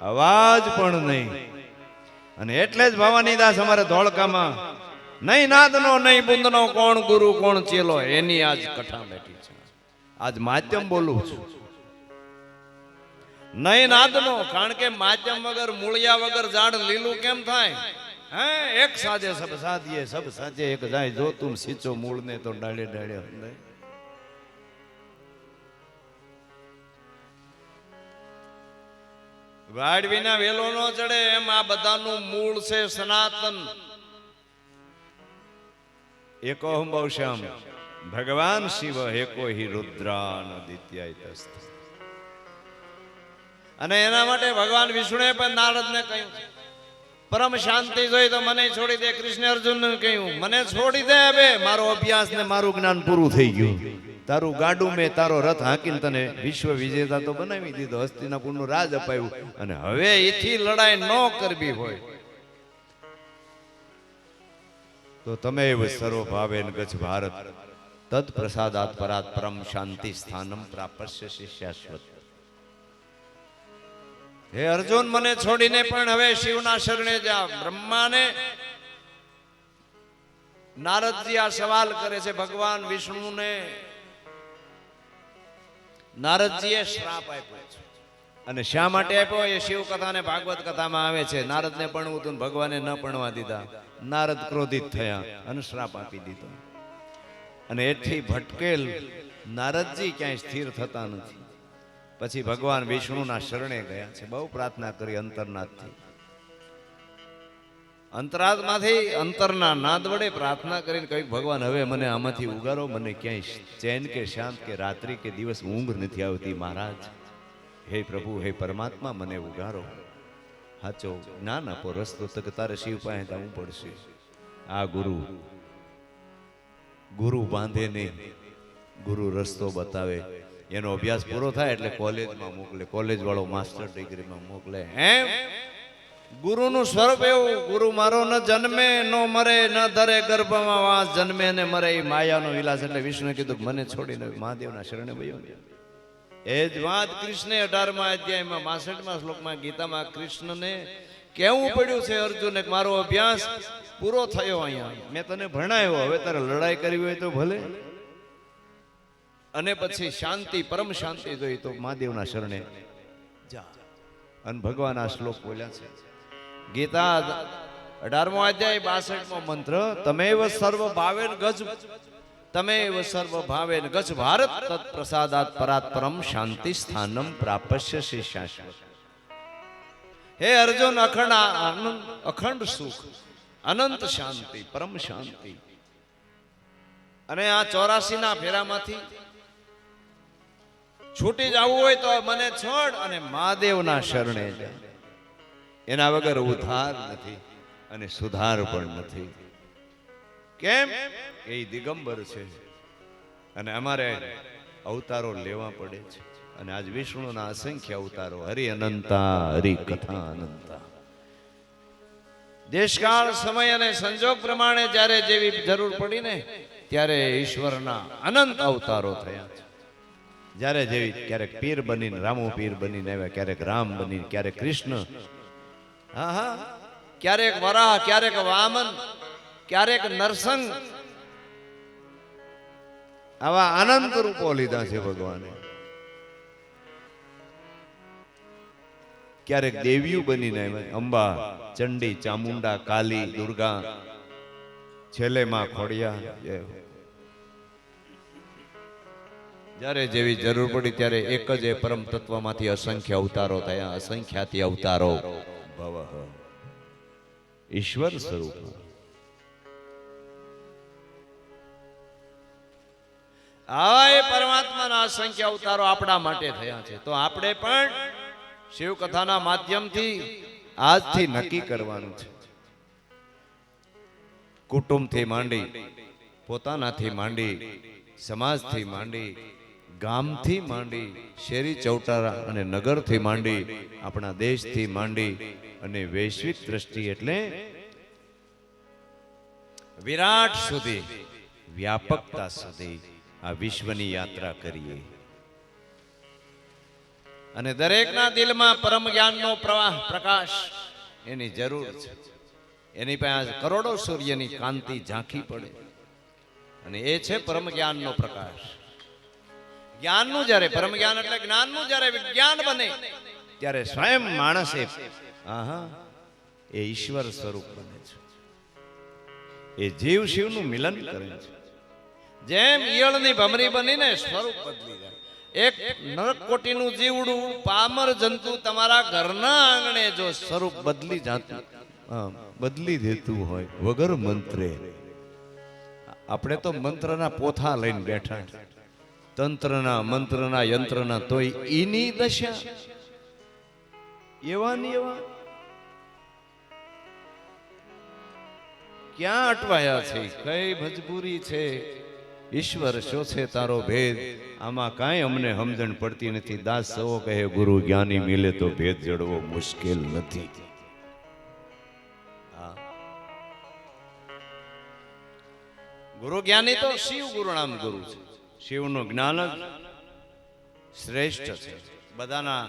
અવાજ પણ નહીં. અને એટલે જ ભવાની દાસ અમારે ધોળકામાં નહીં નાદનો નહીં બુંદનો, કોણ ગુરુ કોણ ચેલો, એની આજ કથા બેઠી છે. આજ માધ્યમ બોલું છું, નહીં નાદનો. કારણ કે માધ્યમ વગર, મૂળિયા વગર ઝાડ લીલું કેમ થાય? હે, એક સાજે સબ સાધીએ, સબ સાજે એક જાય. જો તું સીચો મૂળ ને તો ડાળે ડાળે હંધાય. વાડ વિના વેલો નો ચડે એમ આ બધાનું મૂળ છે સનાતન. એકોહમ બહુશ્યામ ભગવાન શિવ એકો હિ રુદ્રાનદિત્યાય તસ્ત. અને એના માટે ભગવાન વિષ્ણુએ પણ નારદને કહ્યું પરમ શાંતિ જોઈ તો મને છોડી દે. કૃષ્ણ અર્જુનને કહ્યું મને છોડી દે, હવે મારો અભ્યાસ ને મારું જ્ઞાન પૂરું થઈ ગયું. તારું ગાડું મેં તારો રથ હાંકીને તને વિશ્વ વિજેતા તો બનાવી દીધો, હસ્તિનાપુરનું રાજ અપાયું, અને હવે એથી લડાઈ ન કરવી હોય તો તમે સર્વ ભાવેન ગચ્છ ભારત તદ પ્રસાદાત પરાત પરમ શાંતિ સ્થાનમ પ્રાપસ્ય શાશ્વત. હે અર્જુન, મને છોડીને પણ હવે શિવના શરણે જા. બ્રહ્માને નારદજી આ સવાલ કરે છે. ભગવાન વિષ્ણુને નારદજીએ શ્રાપ આપ્યો છે. અને શા માટે આપ્યો એ શિવ કથા અને ભાગવત કથામાં આવે છે. નારદને પરણવું હતું, ભગવાને ન પરણવા દીધા. નારદ ક્રોધિત થયા અને શ્રાપ આપી દીધો. અને એથી ભટકેલ નારદજી ક્યાંય સ્થિર થતા નથી. પછી ભગવાન વિષ્ણુના શરણે ગયા છે. બહુ પ્રાર્થના કરી અંતરનાથથી. અંતરાત્માથી અંતરના નાદ વડે પ્રાર્થના કરીને કહ્યું ભગવાન હવે મને આમાંથી ઉગારો, મને ક્યાંય ચેન કે શાંત કે રાત્રિ કે દિવસ ઊંઘ નથી આવતી મહારાજ. હે પ્રભુ, હે પરમાત્મા, મને ઉગારો. હાચો જ્ઞાન આપો, રસ્તો તક તારે શિવ પાસે જવું પડશે. આ ગુરુ બાંધે નહીં, ગુરુ રસ્તો બતાવે. એનો અભ્યાસ પૂરો થાય એટલે કોલેજમાં મોકલે, કોલેજ વાળો માસ્ટર ડિગ્રીમાં મોકલે. એમ ગુરુનું સ્વરૂપ એવું. ગુરુ મારો ન જન્મે ન મરે, ન ધરે ગર્ભમાં વાસ, જન્મે ને મરે એ માયાનો વિલાસ. એટલે વિષ્ણુએ કીધું મને છોડીને મહાદેવના શરણે વયો. એ જ વાત કૃષ્ણે 18મા અધ્યાયમાં 62મા શ્લોકમાં ગીતામાં કૃષ્ણને કેવું પડ્યું છે અર્જુને, મારો અભ્યાસ પૂરો થયો, અહીંયા મેં તને ભણાવ્યો, હવે તારે લડાઈ કરવી હોય તો ભલે. અને પછી શાંતિ, પરમ શાંતિ જોઈ તો મહાદેવના શરણે જા. અને ભગવાન આ શ્લોક બોલ્યા છે. ગીતા 18મો અધ્યાય 62મો મંત્ર, તમેવ સર્વ ભાવેન ગજ, તમેવ સર્વ ભાવેન ગજ ભારત તત્ પ્રસાદાત પરાત પરમ શાંતિ સ્થાનમ પ્રાપસ્ય શાશ્વત. હે અર્જુન, અખંડ આનંદ, અખંડ સુખ, અનંત શાંતિ, પરમ શાંતિ. અને આ 84ના ફેરામાંથી છૂટી જવું હોય તો મને છોડ અને મહાદેવના શરણે જા. એના વગર ઉદ્ધાર નથી અને સુધાર પણ નથી. કેમ? એ દિગંબર છે અને અમારે અવતારો લેવા પડે છે. અને આજ વિષ્ણુના અસંખ્ય અવતારો, હરિ અનંતા, હરિ કથા અનંતા. દેશકાળ, સમય અને સંજોગ પ્રમાણે જ્યારે જેવી જરૂર પડી ને ત્યારે ઈશ્વરના અનંત અવતારો થયા છે. જ્યારે જેવી, ક્યારેક પીર બનીને રામો પીર બનીને આવ્યા, ક્યારેક રામ બનીને, ક્યારેક કૃષ્ણ, હા હા, ક્યારેક વરાહ, ક્યારેક વામન, ક્યારેક નરસંગ. આવા અનંત રૂપો લીધા છે ભગવાને. ક્યારેક દેવીઓ બનીને આવ્યા, અંબા, ચંડી, ચામુંડા, કાલી, દુર્ગા, છેલ્લે માં ખોડિયા. જ્યારે જેવી જરૂર પડી ત્યારે એક જ એ પરમ તત્વમાંથી અસંખ્ય અવતારો થયા. અસંખ્યાથી અવતારો ભવ ઈશ્વર સ્વરૂપ. આ એ પરમાત્માના અસંખ્ય અવતારો આપણા માટે થયા છે. તો આપણે પણ શિવ કથાના માધ્યમથી આજથી નક્કી કરવાનું છે. કુટુંબથી માંડી, પોતાનાથી માંડી, સમાજથી માંડી, ગામથી માંડી, શેરી ચૌટારા અને નગરથી માંડી, આપણા દેશથી માંડી અને વૈશ્વિક દ્રષ્ટિ એટલે વિરાટ સુધી, વ્યાપકતા સુધી આ વિશ્વની યાત્રા કરીએ. અને દરેકના દિલમાં પરમ જ્ઞાનનો પ્રવાહ, પ્રકાશ એની જરૂર છે. એની પાસે કરોડો સૂર્યની કાંતિ ઝાંખી પડે અને એ છે પરમ જ્ઞાનનો પ્રકાશ. જ્ઞાનનું જ્યારે, પરમ જ્ઞાન એટલે જ્ઞાનનું જ્યારે વિજ્ઞાન બને ત્યારે સ્વયં માણસે એ ઈશ્વર સ્વરૂપ બને છે. એ જીવ શિવનું મિલન કરે છે. જેમ ઈયળની ભમરી બનીને સ્વરૂપ બદલી જાય. એક નરક કોટીનું જીવડું પામર જંતુ તમારા ઘરના આંગણે જો સ્વરૂપ બદલી જાતું બદલી દેતું હોય વગર મંત્રે, આપણે તો મંત્રના પોથા લઈને બેઠા, તંત્રના મંત્રના યંત્રના, તોય ઈની દશા એવા ને એવા ક્યાં અટવાયા છે? કઈ મજબૂરી છે? ઈશ્વર શો છે તારો ભેદ? આમાં કાંઈ અમને સમજણ પડતી નથી. દાસ સવો કહે ગુરુ જ્ઞાની મિલે તો ભેદ જડવો મુશ્કેલ નથી. ગુરુ જ્ઞાની તો શિવ ગુરુ નામ ગુરુ છે. શિવનું જ્ઞાન જ શ્રેષ્ઠ છે. બધાના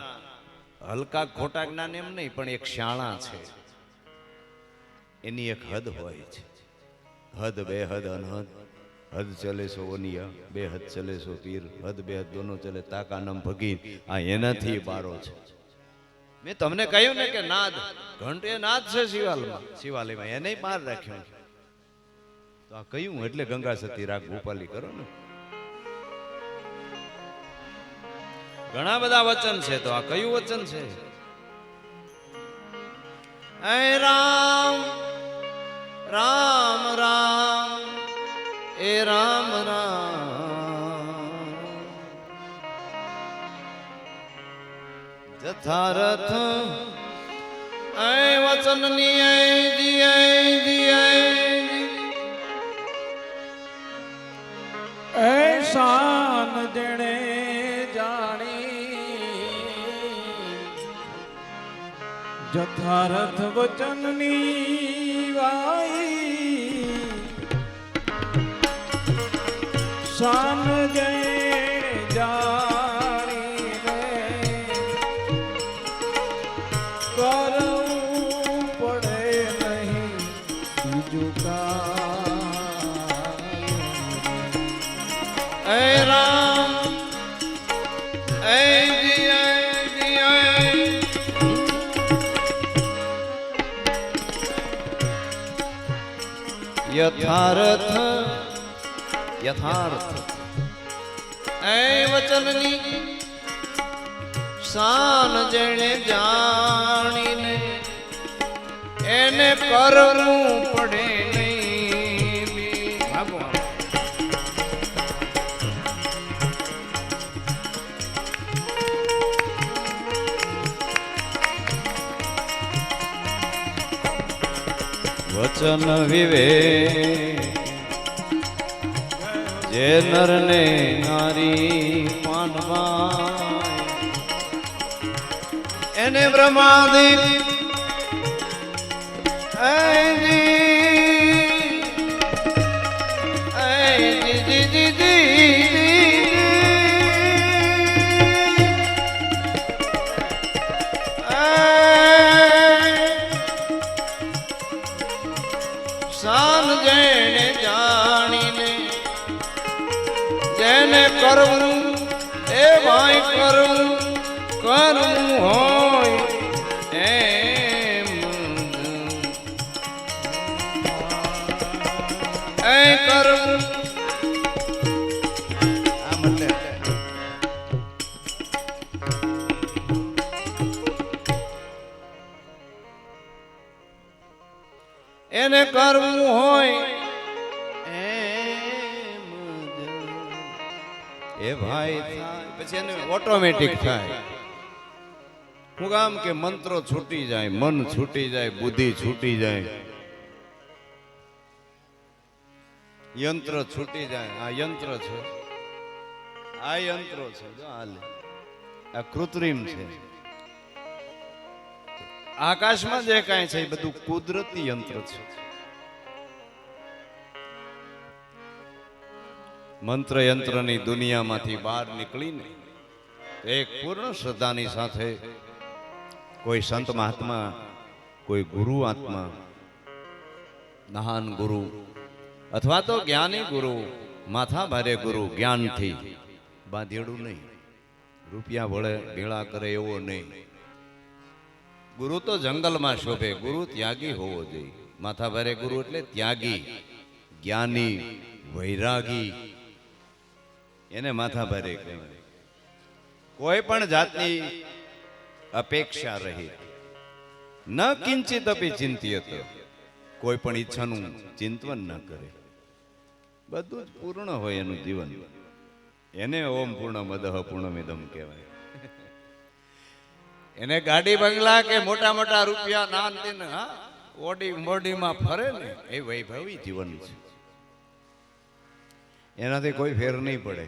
હલકા ખોટા જ્ઞાન એમ નહીં, પણ એક શાણા છે, એની એક હદ હોય છે. હદ બે હદ અનહદ, હદ ચલે સો ઓનિયા, બે હદ ચલે સો પીર, હદ બે હદ દોનો ચલે તાકા નમ ભગીર. આ એનાથી બારો છે. મેં તમને કહ્યું ને કે નાદ ઘંટ એ નાદ છે શિવાલયમાં, એને બહાર રાખ્યો. તો આ કહ્યું એટલે ગંગા સતી રાગ ભૂપાલી કરો ને. ઘણા બધા વચન છે, તો આ કયું વચન છે? હે રામ રામ રામ એ રામ રામ જથારથ એ વચનની એસાન જણે જથારથ વચનની વાઈ શાન જય જાણી રે કરવું પડે નહીં બીજું કાંઈ. એ રામ એ યથાર્થ યથાર્થ એ વચનની શાન જેણે જાણીને એને કરવું પડે નહીં. વચન વિવેક જે નરને નારી પાનવા એને બ્રહ્માદિક શાન જેને જાણીને જેને કરવું એ ભાઈ કરવું હોય એમ એ કરવું. એને કરવું હોય એમ એ ભાઈ થાય, પછી એને ઓટોમેટિક થાય. હું કામ કે મંત્રો છૂટી જાય, મન છૂટી જાય, બુદ્ધિ છૂટી જાય, યંત્ર છૂટી જાય. આ યંત્ર છે, આ યંત્રો છે, જો હાલે આ કૃત્રિમ છે. આકાશમાં જે કાંઈ છે એ બધું કુદરતી યંત્ર છે. મંત્ર યંત્રની દુનિયામાંથી બહાર નીકળીને એક પૂર્ણ શ્રદ્ધાની સાથે કોઈ સંત મહાત્મા, કોઈ ગુરુ આત્મા, મહાન ગુરુ અથવા તો જ્ઞાની ગુરુ, માથા ભારે ગુરુ, જ્ઞાનથી બાંધેડું નહીં, રૂપિયા વડે ભેળા કરે એવો નહીં. ગુરુ તો જંગલમાં શોભે, ગુરુ ત્યાગી હોવો જોઈએ. માથા ભારે ગુરુ એટલે ત્યાગી, જ્ઞાની, વૈરાગી, એને માથા ભારે કહેવાય. કોઈ પણ જાતની અપેક્ષા રહી ન કિંચિત અપી ચિંત્યત, કોઈ પણ ઈચ્છાનું ચિંતન ન કરે, બધું જ પૂર્ણ હોય એનું જીવન. એને ઓમ પૂર્ણ મદઃ પૂર્ણમિદમ કહેવાય. એને ગાડી બંગલા કે મોટા મોટા રૂપિયા નાન હા ઓડી મોડીમાં ફરે ને એ વૈભવી જીવન છે. એનાથી કોઈ ફેર નહીં પડે.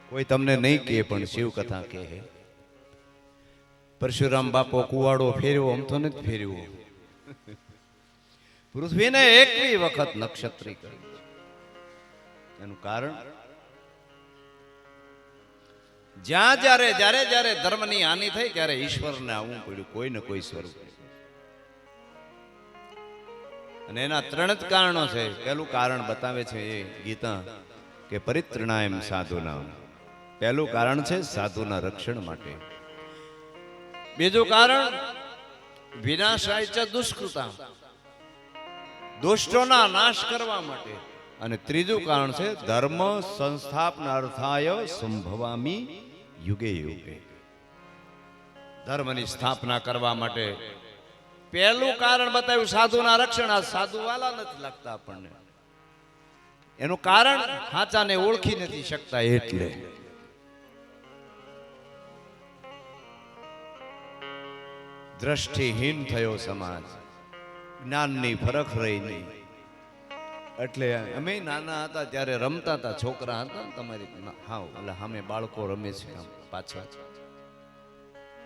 કોઈ તમને નહીં કહે પણ શિવ કથા કહે. પરશુરામ બાપો કુવાડો ફેરવો આમ તો નથી ફેરવો. પૃથ્વીને એકવી વખત નક્ષત્રી કરી. એનું કારણ જ્યાં જ્યારે જ્યારે જ્યારે ધર્મની હાનિ થઈ ત્યારે ઈશ્વરને આવવું પડ્યું કોઈ ને કોઈ સ્વરૂપ. અને એના ત્રણ જ કારણો છે. પહેલું કારણ બતાવે છે એ ગીતા કે પરિત્રણાયમ સાધુના. પહેલું કારણ છે સાધુના રક્ષણ માટે. બીજું કારણ વિનાશાય ચ દુષ્કૃતા, દુષ્ટોના નાશ કરવા માટે. અને ત્રીજું કારણ છે ધર્મ સંસ્થાપનાર્થાય સંભવામી યુગે યુગે, ધર્મની સ્થાપના કરવા માટે. પહેલું કારણ બતાવ્યું સાધુના રક્ષણ. આ સાધુ વાલા નથી લાગતા આપણને. એનું કારણ સાચાને ઓળખી નથી શકતા એટલે. દ્રષ્ટિહીન થયો સમાજ, જ્ઞાનની ફરક રહી નહીં. એટલે અમે નાના હતા ત્યારે રમતા હતા, છોકરા હતા તમારી હા એટલે સામે બાળકો રમે છે પાછળ,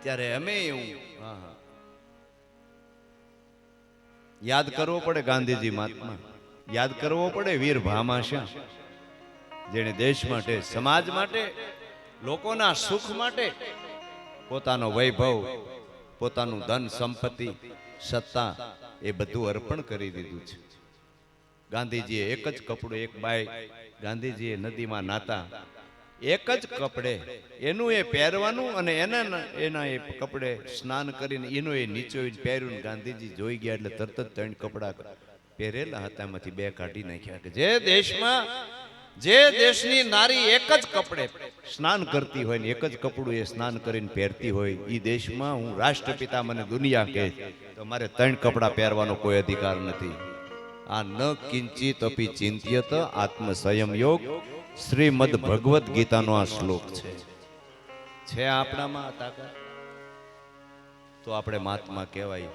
ત્યારે અમે એવું હા હા યાદ કરવો પડે ગાંધીજી મહાત્મા, યાદ કરવો પડે વીર ભામાશા, જેણે દેશ માટે, સમાજ માટે, લોકોના સુખ માટે પોતાનો વૈભવ, પોતાનું ધન સંપત્તિ, સત્તા એ બધું અર્પણ કરી દીધું છે. ગાંધીજીએ એક જ કપડું, એક બાઈ ગાંધીજીએ નદીમાં નાતા એક જ કપડે એનું એ પહેરવાનું અને એના એ કપડે સ્નાન કરીને એનું એ નીચો પહેર્યું. ગાંધીજી જોઈ ગયા એટલે તરત જ 3 કપડા પહેરેલા હતા એમાંથી 2 કાઢી નાખ્યા. કે જે દેશમાં જે દેશની નારી એક જ કપડે સ્નાન કરતી હોય ને એક જ કપડું એ સ્નાન કરીને પહેરતી હોય, એ દેશમાં હું રાષ્ટ્રપિતા મને દુનિયા કહે તો મારે 3 કપડા પહેરવાનો કોઈ અધિકાર નથી. આ ન કિંચિત અપી ચિંત્યત આત્મ સંયમ યોગ શ્રીમદ ભગવદ ગીતાનો આ શ્લોક છે. આપણામાં તાકાત તો આપણે મહાત્મા કહેવાય.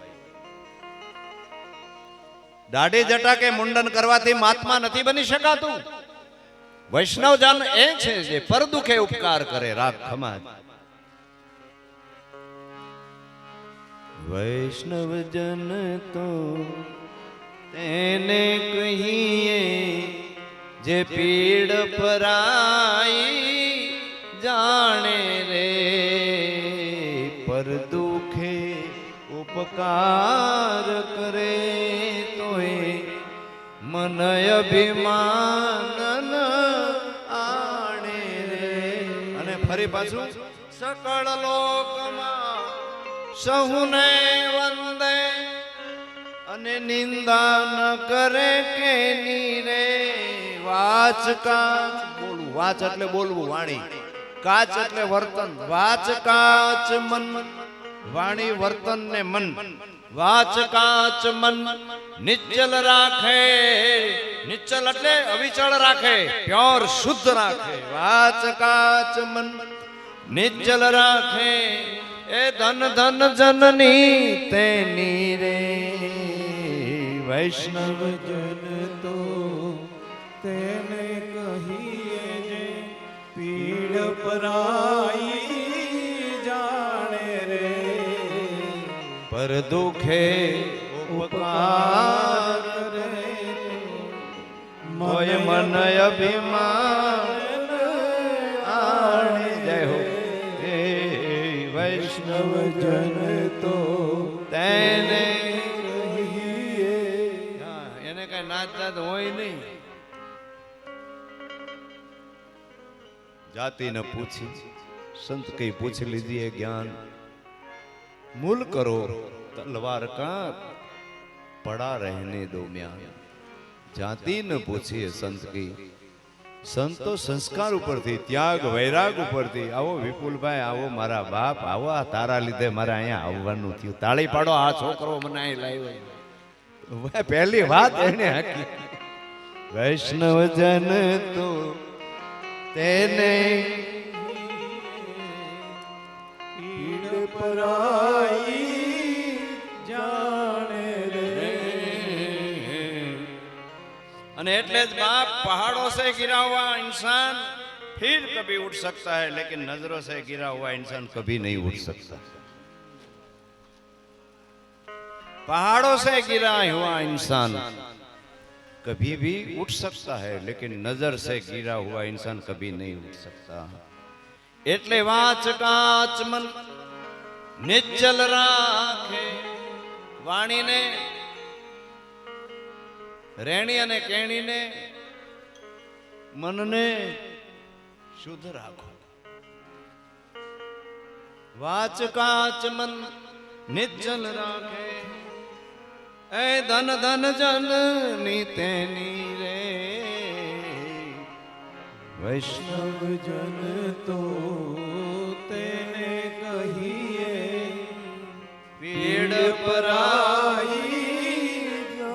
દાઢી જટા કે મુંડન કરવાથી મહાત્મા નથી બની શકાતું. વૈષ્ણવજન એ છે જે પર દુખે ઉપકાર કરે રાગ ખમાજ. વૈષ્ણવજન તો તેને કહીએ જે પીડ પરાઈ જાણે રે, પર દુખે ઉપકાર કરે તોય મન અભિમાન આણે રે. અને ફરી પાછું સકળ લોકમાં સહુને વંદે અને નિંદા ન કરે કે નીરે. વાચ કાચ બોલવું, વાચ એટલે બોલવું વાણી, કાચ એટલે વર્તન. વાચ કાચ મન, વાણી વર્તન ને મન. વાચ કાચ મન નિશ્ચલ રાખે, નિશ્ચલ એટલે અવિચળ રાખે, પ્યોર શુદ્ધ રાખે. વાચ કાચ મન નિશ્ચલ રાખે એ ધન ધન જનની તેની રે. વૈષ્ણવ જન તો તેને કહીએ જે પીડ પરાઈ જાણે રે, પર દુખે ઉપકાર કરે મોય મન અભિમાન આણે. જય હો. હે વૈષ્ણવ જન તો તેને કહીએ. એને કઈ નાચતા હોય નહીં. જાતિ ન પૂછી સંત કઈ પૂછ લીજીએ જ્ઞાન, मूल करो तलवार का पड़ा रहने दो म्यान. जाति न पूछिए संत की સંતો સંસ્કાર ઉપરથી, ત્યાગ વૈરાગ ઉપરથી, આવો વિપુલભાઈ, આવો મારા બાપ, આવો આ તારા લીધે મારે અહીંયા આવવાનું થયું. તાળી પાડો, આ છોકરો મને અહીં લાવ્યો. પહેલી વાત એને હાકી. વૈષ્ણવજન તો તેને પીડ પરાઈ જાણે રે. અને એટલે જ बाप पहाड़ों से गिरा हुआ इंसान फिर कभी उठ सकता है, लेकिन नजरों से गिरा हुआ इंसान कभी नहीं उठ सकता. पहाड़ों से गिरा हुआ इंसान कभी भी उठ सकता है, लेकिन नजर से गिरा हुआ इंसान कभी नहीं उठ सकता. એટલે વાચ કાચ મન નિશ્ચલ રાખે, વાણીને, રેણી અને કેણીને, મનને શુદ્ધ રાખો. વાચ કાચ મન નિશ્ચલ રાખે, એ ધન ધન જનની તેની રે. વૈષ્ણવજન તો તેને કહીએ પીડ પરાઈ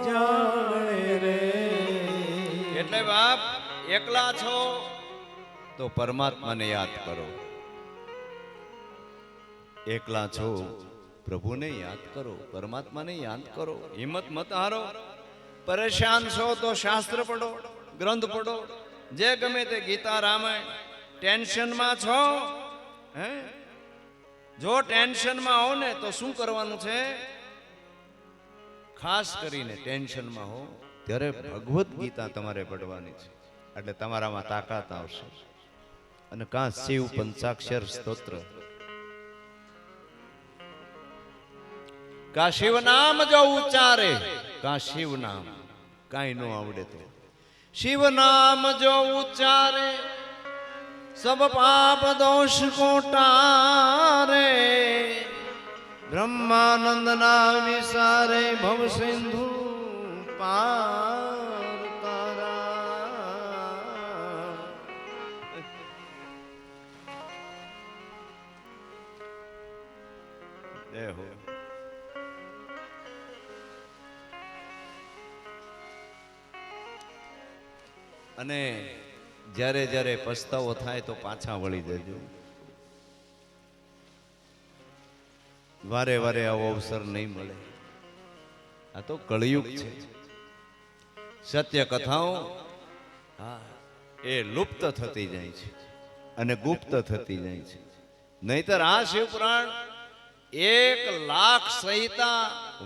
જાણે રે. એટલે બાપ એકલા છો તો પરમાત્માને યાદ કરો, એકલા છો પ્રભુને યાદ કરો, પરમાત્માને યાદ કરો. હિંમત મત હારો. પરેશાન છો તો શાસ્ત્ર પડો, ગ્રંથ પડો, જે ગમે તે ગીતા રામાયણ. ટેન્શનમાં છો, હે, જો ટેન્શનમાં હો ને તો શું કરવાનું છે? ખાસ કરીને ટેન્શનમાં હો ત્યારે ભગવદ્ ગીતા તમારે પડવાની છે, એટલે તમારામાં તાકાત આવશે. અને કાં શિવ પંચાક્ષર સ્તોત્ર, કા શિવ નામ જો ઉચ્ચારે, કા શિવ નામ કાંઈ નો આવડે તો શિવ નામ જો ઉચ્ચારે, સબ પાપ દોષ કો ટારે. બ્રહ્માનંદ ના વિસારે, ભવ સિંધુ પાર તારા. જય હો. અને જ્યારે જ્યારે પસ્તાવો થાય તો પાછા વળી જજો. વારે વારે આવો અવસર નહીં મળે. આ તો કળિયુગ છે. સત્ય કથાઓ એ લુપ્ત થતી જાય છે અને ગુપ્ત થતી જાય છે. નહીતર આ શિવપુરાણ 1,00,000 સંહિતા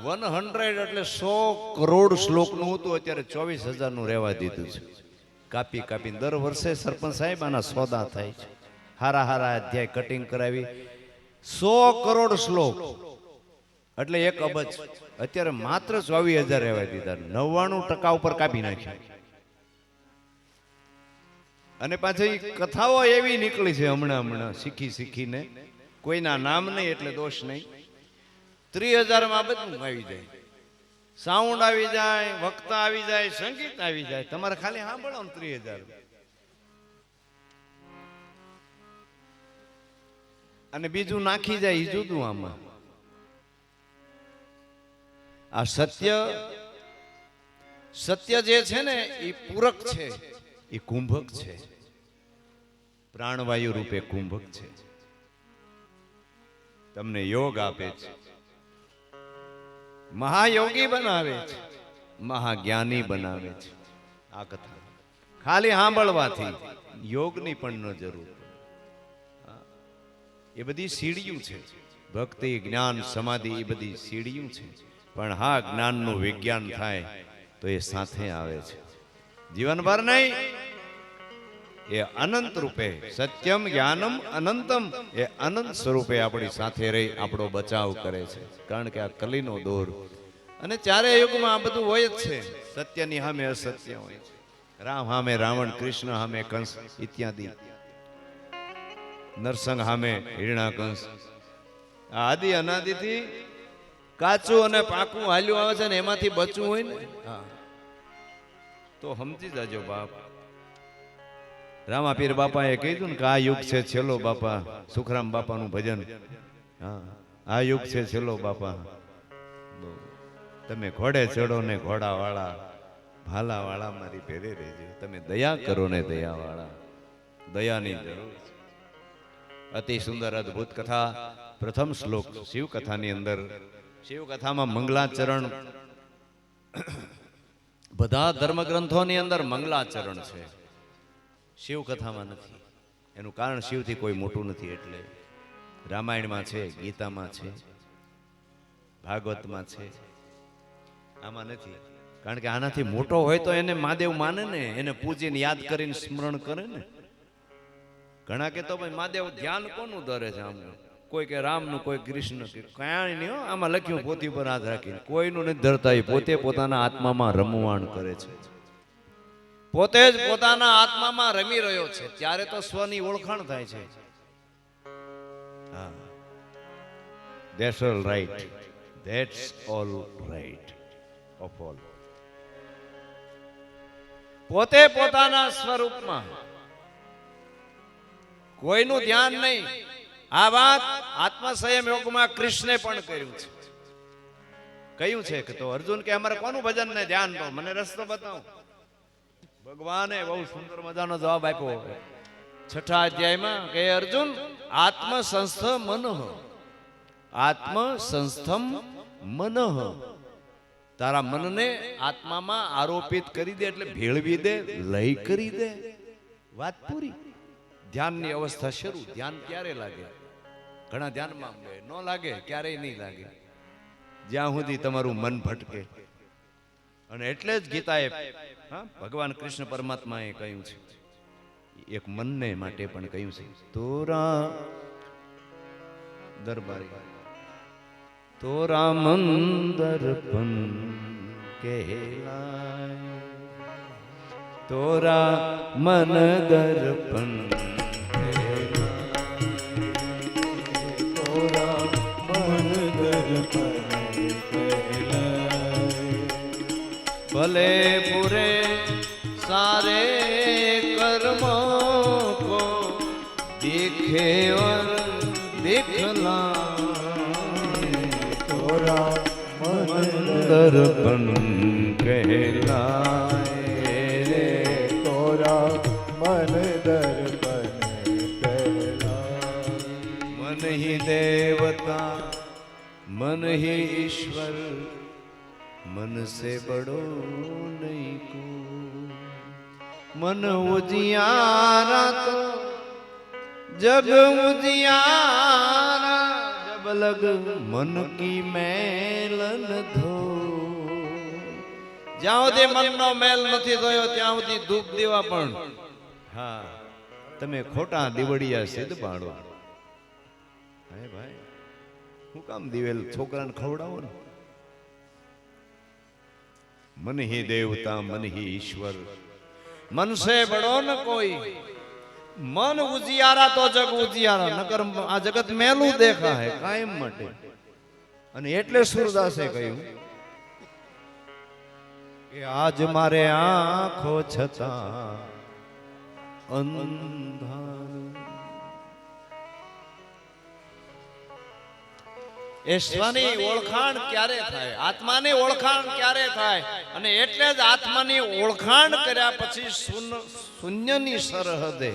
100 એટલે 100 કરોડ શ્લોકનું હતું, અત્યારે 24,000 નું રહેવા દીધું છે. કાપી કાપીને દર વર્ષે સરપંચ સાહેબ આના સોદા થાય છે. હારા હારા અધ્યાય કટિંગ કરાવી 100 કરોડ શ્લોક એટલે 1 અબજ. અત્યારે માત્ર 24,000 રહેવા દીધા, 99% ઉપર કાપી નાખ્યા. અને પાછી કથાઓ એવી નીકળી છે હમણાં શીખી શીખીને, કોઈના નામ નહીં એટલે દોષ નહીં. 30,000 માં બધું આવી જાય, સાઉન્ડ આવી જાય, વક્તા આવી જાય, સંગીત આવી જાય. તમારે ખાલી સાંભળો ને 30,000. અને બીજું નાખી જાય એ જુદું. આમાં આ સત્ય જે છે ને એ પૂરક છે, એ કુંભક છે, પ્રાણવાયુ રૂપે કુંભક છે. તમને યોગ આપે છે, મહાયોગી બનાવે છે, મહાજ્ઞાની બનાવે છે. આ કથા ખાલી સાંભળવાથી યોગની પણ ન જરૂર. એ બધી સીડીયું છે. ભક્તિ, જ્ઞાન, સમાધિ એ બધી સીડીયું છે. પણ હા, જ્ઞાનનું વિજ્ઞાન થાય તો એ સાથે આવે છે, જીવનભર નહીં. એ અનંત રૂપે સત્યમ જ્ઞાનમ અનંતમ, એ અનંત સ્વરૂપે આપણી સાથે રહી આપણો બચાવ કરે છે. કારણ કે આ કલીનો દોર, અને ચારે યુગમાં આ બધું હોય જ છે. સત્યની સામે અસત્ય હોય છે, રામ સામે રાવણ, કૃષ્ણ સામે કંસ ઇત્યાદિ, નરસંગ સામે હિરણાકંસ. આ આદિ અનાદિથી કાચું અને પાકું હાલ્યું આવે છે, ને એમાંથી બચવું હોય ને તો સમજી જાજો બાપ. રામાપીર બાપાએ કીધું ને કે આ યુગ છે છેલ્લો બાપા, સુખરામ બાપાનું ભજન. હા, આ યુગ છે છેલ્લો બાપા. તમે ઘોડે ચડો ને ઘોડાવાળા, ભાલાવાળા મારી ભેરે રહેજો. તમે દયા કરો ને દયાવાળા, દયાની જરૂર છે. અતિ સુંદર અદ્ભુત કથા. પ્રથમ શ્લોક શિવ કથાની અંદર, શિવ કથામાં મંગલાચરણ, બધા ધર્મગ્રંથોની અંદર મંગલાચરણ છે, શિવ કથામાં નથી. એનું કારણ શિવથી કોઈ મોટું નથી. એટલે રામાયણમાં છે, ગીતામાં છે, ભાગવતમાં છે, આમાં નથી. કારણ કે આનાથી મોટો હોય તો એને મહાદેવ માને ને, એને પૂજીને યાદ કરીને સ્મરણ કરે ને. ઘણા કે તો ભાઈ મહાદેવ ધ્યાન કોનું ધરે છે? આમ કોઈ કે રામનું, કોઈ કૃષ્ણ, કે કાંઈ નહીં. આમાં લખ્યું પોથી પર હાથ રાખીને, કોઈનું નથી ધરતા. એ પોતે પોતાના આત્મામાં રમવાણ કરે છે, પોતે જ પોતાના આત્મામાં રમી રહ્યો છે. ત્યારે તો સ્વની ઓળખાણ થાય છે. હા, that's all right, that's all right of all. પોતે પોતાના સ્વરૂપમાં, કોઈનું ધ્યાન નહીં. આ વાત આત્મસંયમ યોગમાં કૃષ્ણે પણ કર્યું છે. કહ્યું છે કે તો અર્જુન કે અમારે કોનું ભજન ને ધ્યાન તો મને રસ્તો બતાવો. ભગવાને બહુ સુંદર મજાનો જવાબ આપ્યો 6થા અધ્યાયમાં કે અર્જુન આત્મસંસ્થ મનઃ, આત્મસંસ્થમ મનઃ. તારા મનને આત્મામાં આરોપિત કરી દે, એટલે ભેળવી દે, લય કરી દે. વાત પૂરી. ધ્યાનની અવસ્થા શરૂ. ધ્યાન ક્યારે લાગે? ઘણા ધ્યાનમાં ન લાગે, ક્યારેય નહીં લાગે જ્યાં સુધી તમારું મન ભટકે. અને એટલે જ ગીતાએ, ભગવાન કૃષ્ણ પરમાત્માએ કહ્યું છે, એક મનને માટે પણ કહ્યું છે, તોરા દરબારી તોરા મન દર્પણ કહેલાય, તોરા મન દર્પણ भले बुरे सारे कर्मों को दिखे और दिखलाए, तोरा मन दर्पण कहलाए रे, तोरा मन दर्पण कहलाए. मन ही देवता मन ही ईश्वर, मन से बड़ो नहीं को. मन उजियारा तो जग उजियारा, जब लग मन की मैलन धो. જ્યાં સુધી મનનો મેલ નથી થયો ત્યાં સુધી ધૂપ દેવા પણ, હા, તમે ખોટા દીવડિયા સિદ્ધ પાડો. હે ભાઈ, હું કામ દિવેલ છોકરાને ખવડાવો ને? मन ही देवता मन ही ईश्वर, मन से बड़ो न कोई. मन उजियारा तो जग उजियारा, नकर આ જગત મેલું દેખા હે કાયમ માટે. અને એટલે સુરદાસે કહ્યું કે આજ મારે આંખો છતાં અંધારું. ઈશ્વરની ઓળખાણ ક્યારે થાય? આત્માની ઓળખાણ ક્યારે થાય? અને એટલે જ આત્માની ઓળખાણ કર્યા પછી શૂન્યની સરહદે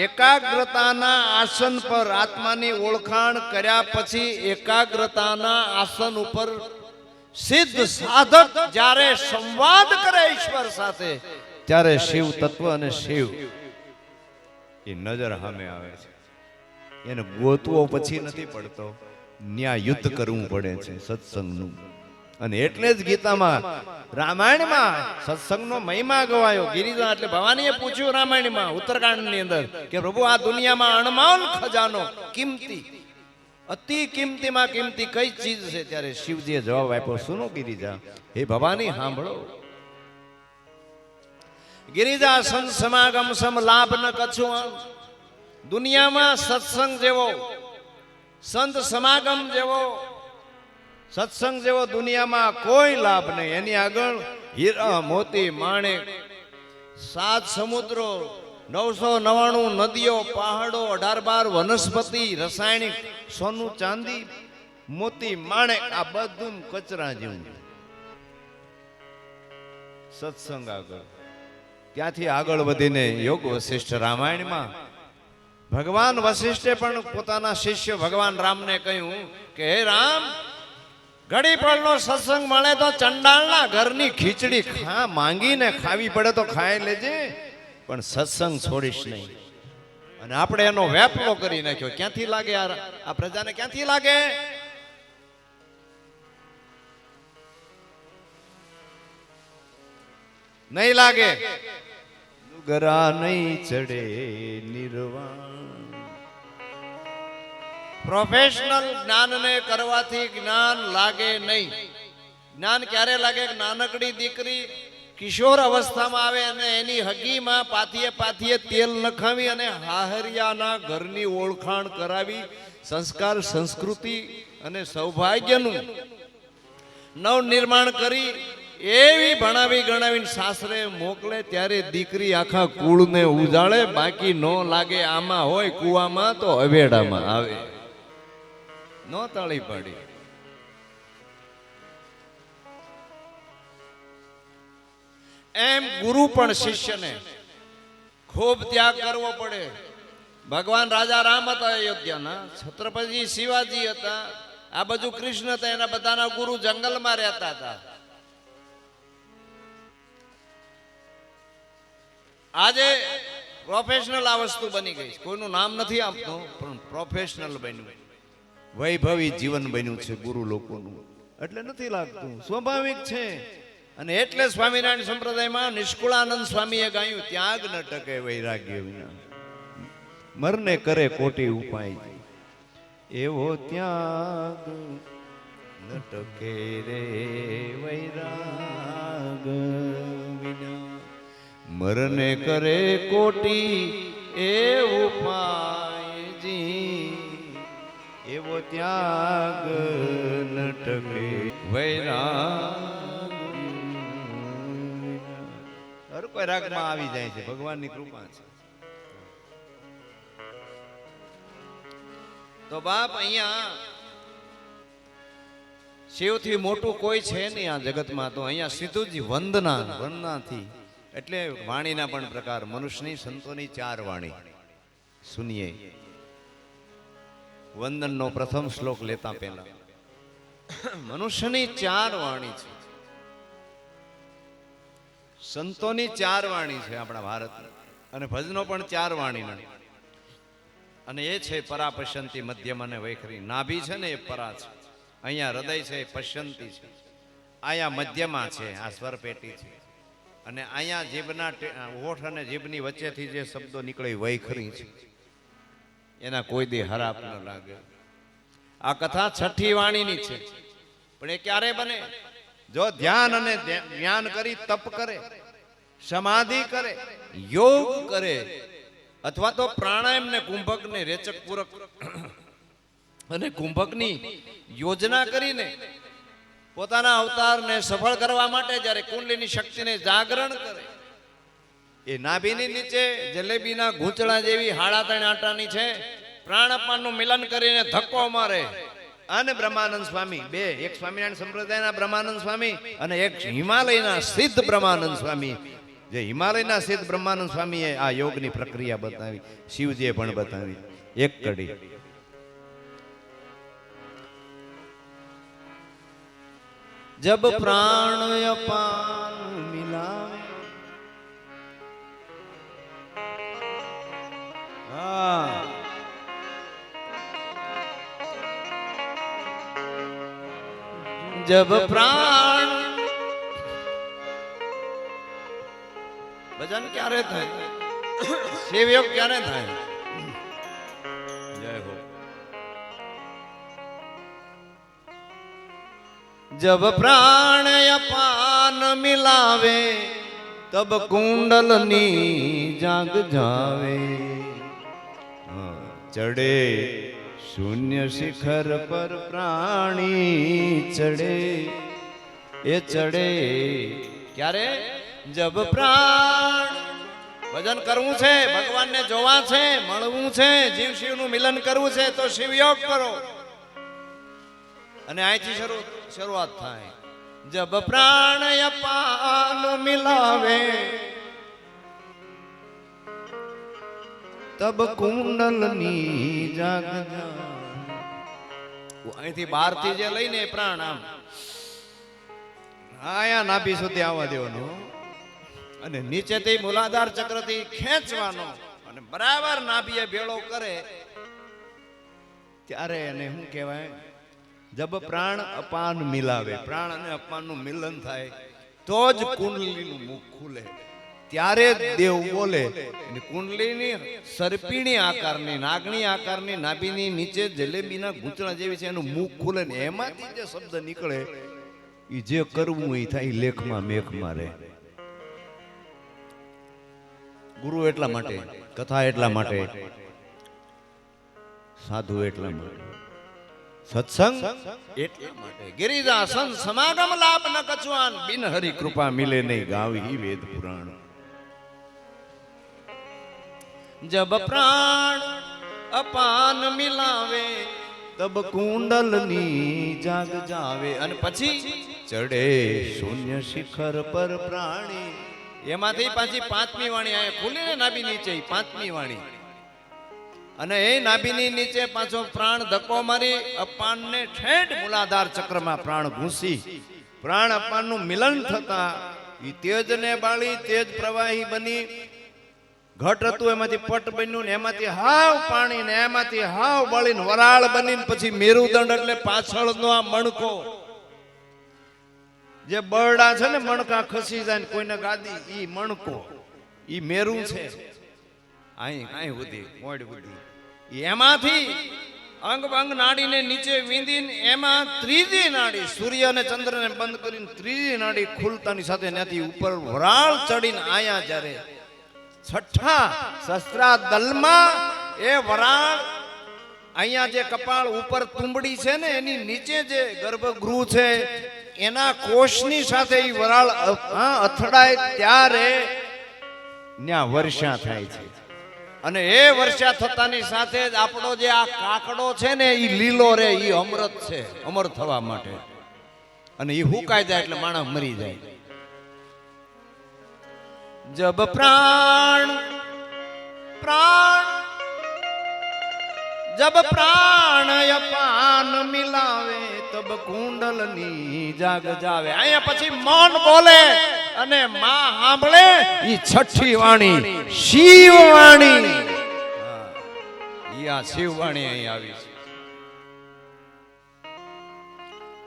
એકાગ્રતાના આસન પર, આત્માની ઓળખાણ કર્યા પછી એકાગ્રતાના આસન ઉપર સિદ્ધ સાધક જ્યારે સંવાદ કરે ઈશ્વર સાથે, ત્યારે શિવ તત્વ અને શિવ એ નજર સામે આવે છે. એને ગોતવો પછી નથી પડતો, ન્યા યુદ્ધ કરવું પડે છે સત્સંગનું. અને એટલે જ ગીતામાં, રામાયણમાં સત્સંગનો મહિમા ગવાયો. ગિરિજા એટલે ભવાનીએ પૂછ્યું રામાયણમાં ઉત્તરકાંડની અંદર કે પ્રભુ આ દુનિયામાં અણમોલ ખજાનો, કિંમતી, અતિ કિંમતીમાં કિંમતી કઈ ચીજ છે? ત્યારે શિવજીએ જવાબ આપ્યો, સુનો ગિરિજા, હે ભવાની સાંભળો. ગિરિજા સંત સમાગમ સમ લાભ ન કછું. દુનિયામાં સત્સંગ જેવો, સંત સમાગમ જેવો, સત્સંગ જેવો દુનિયામાં કોઈ લાભ નહીં. એની આગળ હીરા મોતી માણેક 7 સમુદ્રો, 999 નદીઓ, પહાડો, 18 વનસ્પતિ, રસાયણિક, સોનું ચાંદી, મોતી માણેક, આ બધું કચરા જેવું. સત્સંગ આગળ, ત્યાંથી આગળ વધીને યોગ વશિષ્ઠ રામાયણમાં ભગવાન વશિષ્ઠે પણ પોતાના શિષ્ય ભગવાન રામને કહ્યું કે હે રામ, ઘડી પળનો સત્સંગ મળે તો ચંડાળના ઘરની ખીચડી માંગીને ખાવી પડે તો ખાઈ લેજે, પણ સત્સંગ છોડીશ નહીં. અને આપણે એનો વેપલો કરી નાખ્યો. ક્યાંથી લાગે આ પ્રજાને? ક્યાંથી લાગે? નહીં લાગે. ગરા નહીં ચડે નિર્વાણ. પ્રોફેશનલ જ્ઞાનને કરવાથી જ્ઞાન લાગે નહીં. જ્ઞાન ક્યારે લાગે? નાનકડી દીકરી કિશોર અવસ્થામાં આવે અને એની હગીમાં પાથીએ તેલ નખાવી અને હાહરિયાના ઘરની ઓળખાણ કરાવી, સંસ્કાર, સંસ્કૃતિ અને સૌભાગ્યનું નવ નિર્માણ કરી એવી ભણાવી ગણાવીને સાસરે મોકલે, ત્યારે દીકરી આખા કુળને ઉજાળે. બાકી નો લાગે. આમાં હોય કુવામાં તો અવેડામાં આવે. નો તાળી પાડી. એમ ગુરુ પણ શિષ્યને ખૂબ ત્યાગ કરવો પડે. ભગવાન રાજા રામ હતા અયોધ્યાના, છત્રપતિ શિવાજી હતા, આ બાજુ કૃષ્ણ હતા, એના બધાના ગુરુ જંગલમાં રહેતા હતા. આજે પ્રોફેશનલ આ વસ્તુ બની ગઈ. કોઈનું નામ નથી આપતો, પણ પ્રોફેશનલ બન્યું, વૈભવી જીવન બન્યું છે ગુરુ લોકોનું. એટલે નથી લાગતું, સ્વાભાવિક છે. અને એટલે સ્વામિનારાયણ સંપ્રદાયમાં નિષ્કુળાનંદ સ્વામીએ ગાયું, ત્યાગ ન ટકે વૈરાગ્ય વિના, મરને કરે કોટી ઉપાય, એવો ત્યાગ ન ટકે રે વૈરાગ વિના. મરને કરે કોટી એ ઉપાયજી, એવો ત્યાગ ન ટકે વૈરાગ. હર કોઈ રાગમાં આવી જાય છે, ભગવાનની કૃપા છે. તો બાપ, અહીંયા શિવથી મોટું કોઈ છે નહીં આ જગતમાં. તો અહીંયા સીધું જ વંદનાથી, એટલે વાણીના પણ પ્રકાર. મનુષ્યની, સંતોની 4 વાણી સુનીએ. વંદનનો પ્રથમ શ્લોક લેતા પહેલા મનુષ્યની 4 વાણી છે, સંતોની 4 વાણી છે આપણા ભારત, અને ભજનો પણ 4 વાણીના. અને એ છે પરા, પશ્યંતી, મધ્યમ અને વૈખરી. નાભી છે ને એ પરા છે, અહીંયા હૃદય છે પશ્યંતી છે, અહીંયા મધ્યમાં છે, આ સ્વર પેટી છે, અને અહીંયા જીભના હોઠ અને જીભની વચ્ચેથી જે શબ્દો નીકળે વૈખરી છે. એના કોઈ દી હરાપ ન લાગે. આ કથા 6ઠી વાણીની છે. પણ એ ક્યારે બને? જો ધ્યાન અને જ્ઞાન કરી, તપ કરે, સમાધિ કરે, યોગ કરે, અથવા તો પ્રાણાયામ ને કુંભક ને રેચક પૂરક અને કુંભકની યોજના કરીને પોતાના અવતારને સફળ કરવા માટે જ્યારે કુંડલીની શક્તિને જાગરણ કરે. એ નાભીની નીચે જલેબીના ઘૂંચડા જેવી 3.5 આટાની છે, પ્રાણ અપાનનું મિલન કરીને ધક્કો મારે. અને બ્રહ્માનંદ સ્વામી, 2, એક સ્વામિનારાયણ સંપ્રદાયના બ્રહ્માનંદ સ્વામી અને એક હિમાલયના સિદ્ધ બ્રહ્માનંદ સ્વામી. જે હિમાલયના સિદ્ધ બ્રહ્માનંદ સ્વામીએ આ યોગની પ્રક્રિયા બતાવી, શિવજીએ પણ બતાવી. એક કડી જબ પ્રાણ અપાન મિલાવે, जब प्राण भजन क्यारे थाय, शिव योग क्यारे थाय? जय हो। जब प्राण अपान मिलावे, तब कुंडलनी जाग जावे, चढ़े शून्य शिखर पर प्राणी चढ़े. ये चढ़े क्यारे? जब प्राण ભજન કરવું છે, ભગવાનને જોવા છે, મળવું છે, જીવ શિવનું મિલન કરવું છે તો શિવયોગ કરો. અને અહીંથી શરૂઆત થાય. જબ પ્રાણ અપાન મિલાવે તબ કુંડલની જાગ જાય. અહીંથી બહાર થી જે લઈને પ્રાણ આમ આયા નાભી સુધી આવવા દેવાનો અને નીચેથી મૂલાધાર ચક્રથી ખેંચવાનો અને બરાબર નાભીએ ભેળો કરે ત્યારે એને શું કહેવાય? જબ પ્રાણ અપાન મિલાવે. પ્રાણ અને અપાનનું મિલન થાય તો જ કુંડલીનું મુખ ખુલે. ત્યારે દેવ બોલે. કુંડલીની સરપીણી આકારની નાગણી આકારની નાભીની નીચે જલેબીના ગૂંચણા જેવી છે, એનું મુખ ખુલે ને એમાંથી જે શબ્દ નીકળે એ જે કરવું એ થાય. લેખમાં મેખમાં રહે. ગુરુ એટલા માટે, કથા એટલા માટે, સાધુ એટલા માટે, સત્સંગ એટલા માટે. ગિરિજાસન સમાગમ લાભ ન કચવાન, બિન હરિ કૃપા મિલે નહીં ગાવી વેદ પુરાણ. જબ પ્રાણ અપાન મિલાવે તબ કુંડલની જાગ જાવે. અને પછી ચડે શૂન્ય શિખર પર પ્રાણી. એમાંથી પાછી પાંચમી વાણી આ ખુલે નાભી નીચે, પાંચમી વાણી. અને એ નાભીની નીચે પાછો પ્રાણ ધક્કો મારી અપાનને ઠેઠ મૂલાધાર ચક્રમાં પ્રાણ ઘૂસી પ્રાણ અપાનનું મિલન થતા એ તેજને બાળી તેજ પ્રવાહી બની. ઘટ હતું એમાંથી પટ બન્યું ને એમાંથી હાવ પાણી ને એમાંથી હાવ બળીને વરાળ બનીને પછી મેરુદંડ એટલે પાછળનો આ મણકો જે બરડા છે ને, મણકા ખસી જાય ને કોઈને ગાદી, ઈ મણકો ઈ મેરુ છે. અહીં અહીં સુધી મોડ સુધી એમાંથી અંગ ભંગ નાડીને નીચે વીંધીને એમાં ત્રીજી નાડી સૂર્ય અને ચંદ્રને બંધ કરીને ત્રીજી નાડી ખુલતાની સાથે ત્યાંથી ઉપર વરાળ ચડીને આયા જ્યારે છઠ્ઠા શસ્ત્રા દલમાં એ વરાળ અહીંયા જે કપાળ ઉપર તુંબડી છે ને એની નીચે જે ગર્ભગૃહ છે એના કોષની સાથે એ વરાળ અથડાય ત્યારે ત્યાં વર્ષા થાય છે. અને એ વર્ષા થતાની સાથે જ આપણો જે આ કાકડો છે ને એ લીલો રે, એ અમૃત છે, અમર થવા માટે. અને એ હુકાઈ જાય એટલે માણસ મરી જાય. જબ પ્રાણ પ્રાણ જબ પ્રાણ અપાન મિલાવે તબ કુંડલની જાગ જાવે. અહીંયા પછી મન બોલે અને માં સાંભળે. ઈ છઠ્ઠી વાણી શિવ વાણી. આ શિવ વાણી અહીં આવી છે.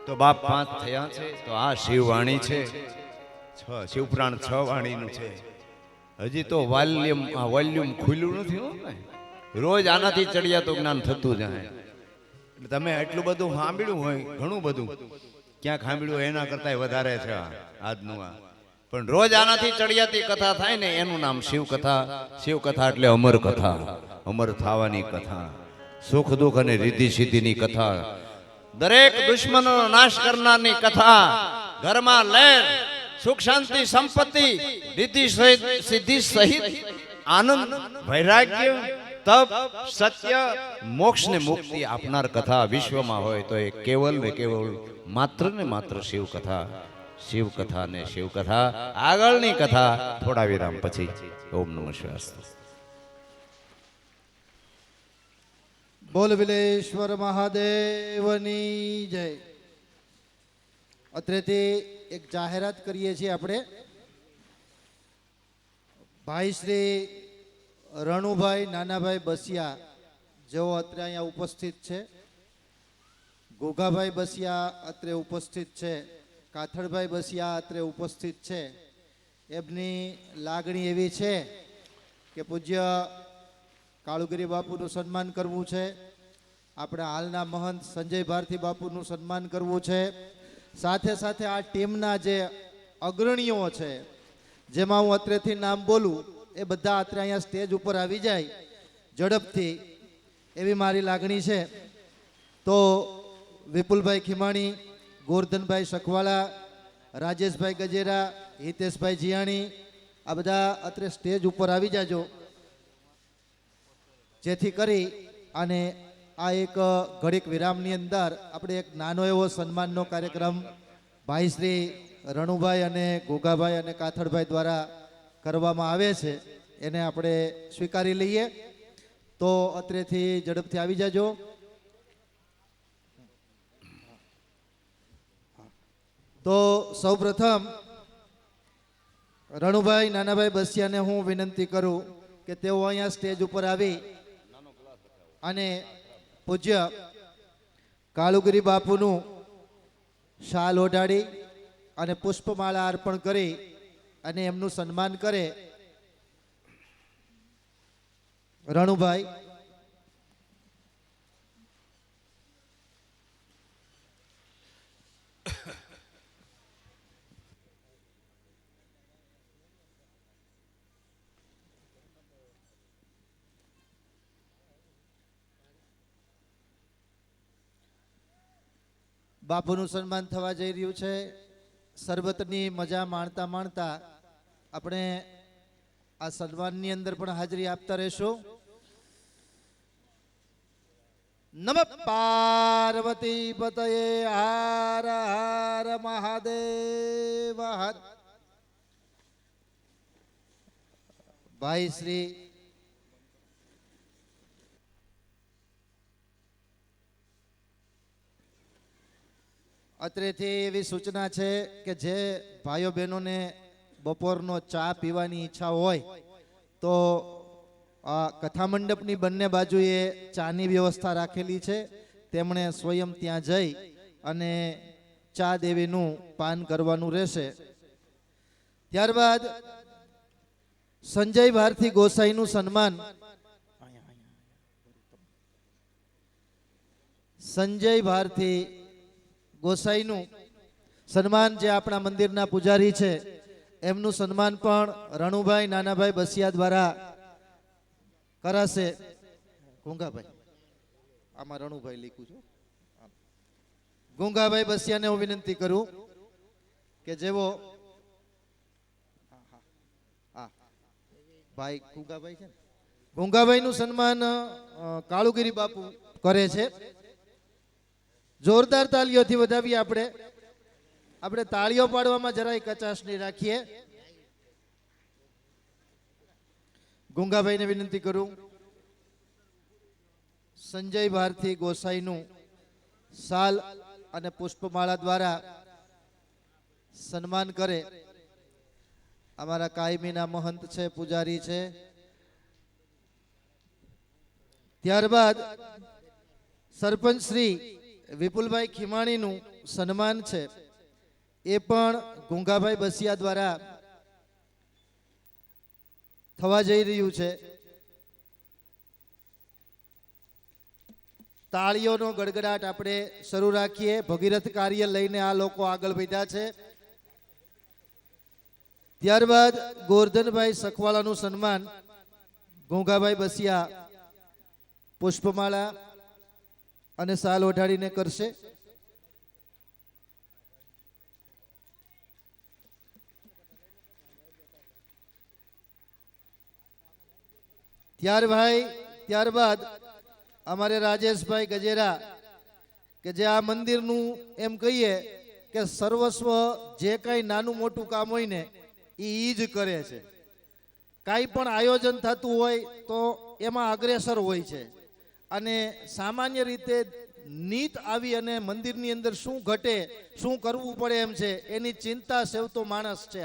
તો બાપ પાંચ થયા છે તો આ શિવ વાણી છે. શિવપ્રાણ 6 વાણીનું છે. હજી તો વોલ્યુમ ખુલ્યું નથી હો. રોજ આનાથી ચડિયા તો જ્ઞાન થતું જાય. તમે એટલું બધું સાંભળ્યું હોય, ઘણું બધું ક્યાંક સાંભળ્યું એના કરતા વધારે છે આજનું આ. પણ રોજ આનાથી ચડિયાતી કથા થાય ને એનું નામ શિવકથા. શિવકથા એટલે અમર કથા, અમર થવાની કથા, સુખ દુઃખ અને રીતિ સિદ્ધિની કથા, દરેક દુશ્મનોનો નાશ કરનારની કથા, ઘરમાં લહેર, સુખ શાંતિ સંપત્તિ રીતિ સિદ્ધિ સહિત આનંદ વૈરાગ્ય તપ સત્ય મોક્ષ ને મુક્તિ આપનાર કથા વિશ્વમાં હોય તો એ કેવલ ને કેવલ માત્ર ને માત્ર શિવકથા. શિવકથા ને શિવકથા. આગળની કથા થોડા વિરામ પછી. ઓમ નમઃ શિવાય. બોલ વિલેશ્વર મહાદેવની જય. અત્રેથી એક જાહેરાત કરીએ છીએ આપણે. ભાઈ શ્રી રણુભાઈ નાનાભાઈ બસિયા જેઓ અત્રે અહીંયા ઉપસ્થિત છે, ગોગાભાઈ બસિયા અત્રે ઉપસ્થિત છે, કાથડભાઈ બસિયા અત્રે ઉપસ્થિત છે. એમની લાગણી એવી છે કે પૂજ્ય કાળુગીરી બાપુનું સન્માન કરવું છે, આપણા હાલના મહંત સંજય ભારતી બાપુનું સન્માન કરવું છે. સાથે સાથે આ ટીમના જે અગ્રણીઓ છે જેમાં હું અત્રેથી નામ બોલું એ બધા અત્રે અહીંયા સ્ટેજ ઉપર આવી જાય ઝડપથી એવી મારી લાગણી છે. તો વિપુલભાઈ ખીમાણી, ગોરધનભાઈ શકવાળા, રાજેશભાઈ ગજેરા, હિતેશભાઈ જીયાણી, આ બધા અત્રે સ્ટેજ ઉપર આવી જાજો, જેથી કરી અને આ એક ઘડીક વિરામની અંદર આપણે એક નાનો એવો સન્માનનો કાર્યક્રમ ભાઈ શ્રી રણુભાઈ અને ગોગાભાઈ અને કાથડભાઈ દ્વારા કરવામાં આવે છે, એને આપણે સ્વીકારી લઈએ. તો અત્રેથી ઝડપથી આવી જાજો. તો સૌપ્રથમ રણુભાઈ નાનાભાઈ બસિયાને હું વિનંતી કરું કે તેઓ અહીંયા સ્ટેજ ઉપર આવી અને પૂજ્ય કાળુગીરી બાપુનું શાલ ઓઢાડી અને પુષ્પમાળા અર્પણ કરી અને એમનું સન્માન કરે. રણુભાઈ બાપુનું સન્માન થવા જઈ રહ્યું છે. સરબતની મજા માણતા માણતા આપણે આ સન્માનની અંદર પણ હાજરી આપતા રહેશું. નમ પાર્વતી પતયે હર હર મહાદેવ હર. ભાઈ શ્રી અત્રેથી એવી સૂચના છે કે જે ભાઈઓ બહેનોને બપોરનો ચા પીવાની ઈચ્છા હોય તો આ કથા મંડપની બંને બાજુએ ચાની વ્યવસ્થા રાખેલી છે, તેમણે સ્વયં ત્યાં જઈ અને ચા દેવીનું પાન કરવાનું રહેશે. ત્યારબાદ સંજય ભારતી ગોસાઈનું સન્માન. સંજય ભારતી ગોસાઈનું સન્માન, જે આપણા મંદિરના પૂજારી છે, એમનું સન્માન પણ રણુભાઈ નાનાભાઈ બસિયા દ્વારા કરાશે. ગુંગાભાઈ, આમાં રણુભાઈ લખ્યું છે. ગુંગાભાઈ બસિયાને હું વિનંતી કરું કે જેવો ભાઈ ગુંગાભાઈ છે, ગુંગાભાઈનું સન્માન કાળુગીરી બાપુ કરે છે. જોરદાર તાળીઓથી વધાવીએ. આપણે તાળીઓ પાડવામાં જરાય કચાશ નહીં રાખીએ. ગુંગાભાઈને વિનંતી કરું સંજય ભારતી ગોસાઈનું શાલ અને પુષ્પમાળા દ્વારા સન્માન કરે. અમારા કાયમીના મહંત છે, પૂજારી છે. ત્યારબાદ સરપંચ શ્રી વિપુલભાઈ ખીમાણીનું સન્માન છે, એ પણ ગુંગાભાઈ બસિયા દ્વારા થવા જઈ રહ્યું છે. તાળીઓનો ગડગડાટ આપણે શરૂ રાખીએ. ભગીરથ કાર્ય લઈને આ લોકો આગળ વધ્યા છે. ત્યારબાદ ગોરધનભાઈ સખવાળાનું સન્માન ગુંગાભાઈ બસિયા પુષ્પમાળા અને શાલ ઓઢાડીને કરશે. ત્યારબાદ અમારે રાજેશભાઈ ગજેરા, કે જે આ મંદિરનું એમ કહીએ કે સર્વસ્વ, જે કાંઈ નાનું મોટું કામ હોય ને એ જ કરે છે. કાંઈ પણ આયોજન થતું હોય તો એમાં અગ્રેસર હોય છે, અને સામાન્ય રીતે નીત આવી અને મંદિરની અંદર શું ઘટે, શું કરવું પડે એમ છે, એની ચિંતા સેવતો માણસ છે.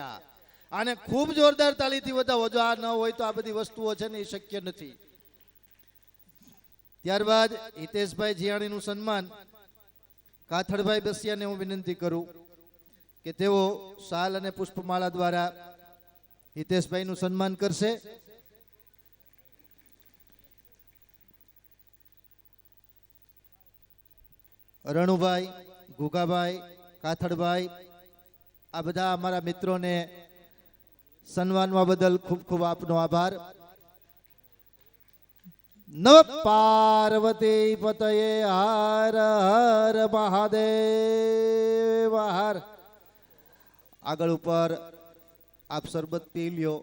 આને ખૂબ જોરદાર તાળીથી વધાવો. જો આ ન હોય તો આ બધી વસ્તુઓ છે ને એ શક્ય નથી. ત્યારબાદ હિતેશભાઈ જીયાણીનું સન્માન કાથડભાઈ બસિયાને હું વિનંતી કરું કે તેઓ શાલ અને પુષ્પમાળા દ્વારા હિતેશભાઈનું સન્માન કરશે. રણુભાઈ, ગુગાભાઈ, કાથડભાઈ, આ બધા અમારા મિત્રોને સન્માનવા બદલ ખૂબ ખૂબ આપનો આભાર. નમ પાર્વતી પતયે હર હર મહાદેવ હર. આગળ ઉપર આપ શરબત પી લ્યો.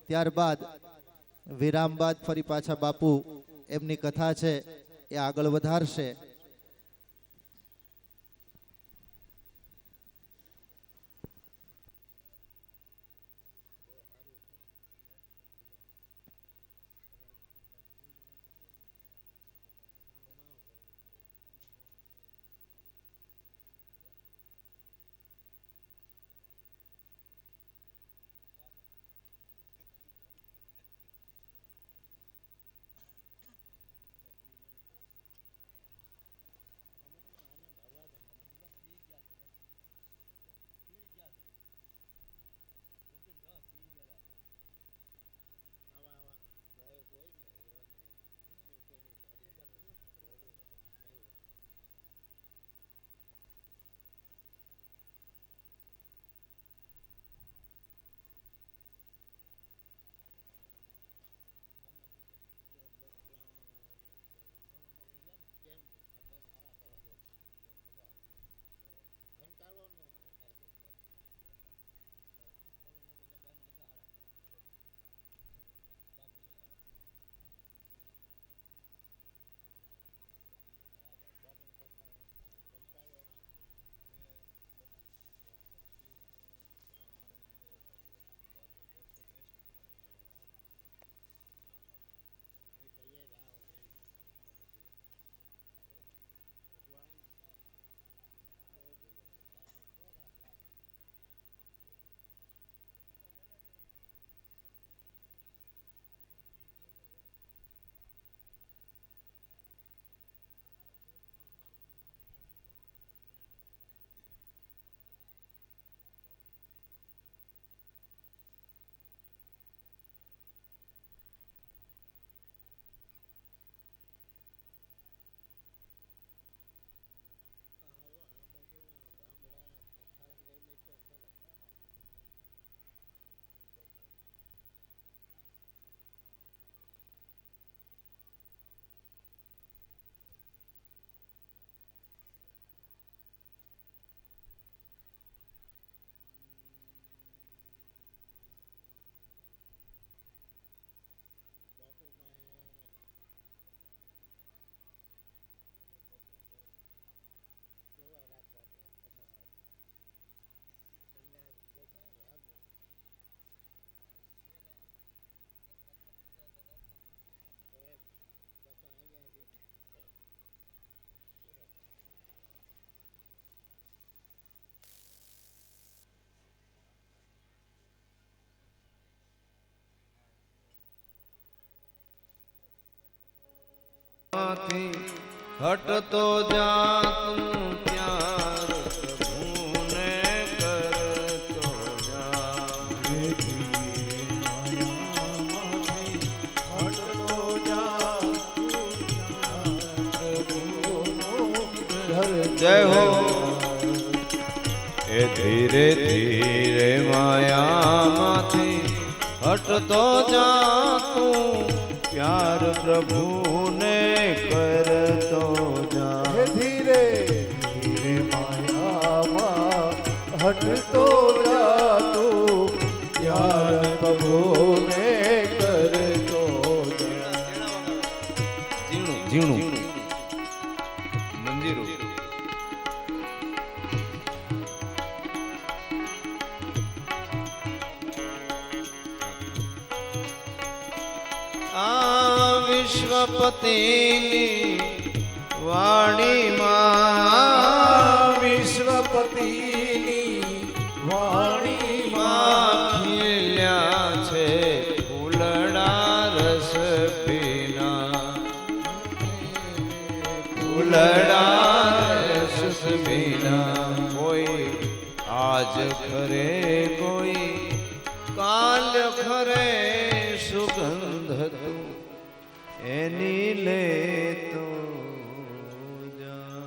ત્યારબાદ વિરામ બાદ ફરી પાછા બાપુ એમની કથા છે એ આગળ વધારશે. હટતો જાતું પ્યાર પ્રભુને કરતો જય હો. એ ધીરે ધીરે માયામાંથી હટતો જાતું પ્યાર પ્રભુને કરતો જા. ધીરે ધીરે માયામાં હટતો જાતો યાર પ્રભુને કરતો ઝીણું ઝીણું મંદિરો આ વિશ્વપતિની વાણીમાં વિશ્વપતિની વાણીમાં ખીલ્યા છે ફૂલડા રસ પીના. ફૂલડા રસ પીના. કોઈ આજ ખરે કોઈ કાલ ખરે સુગંધ તું એની લેતો જા.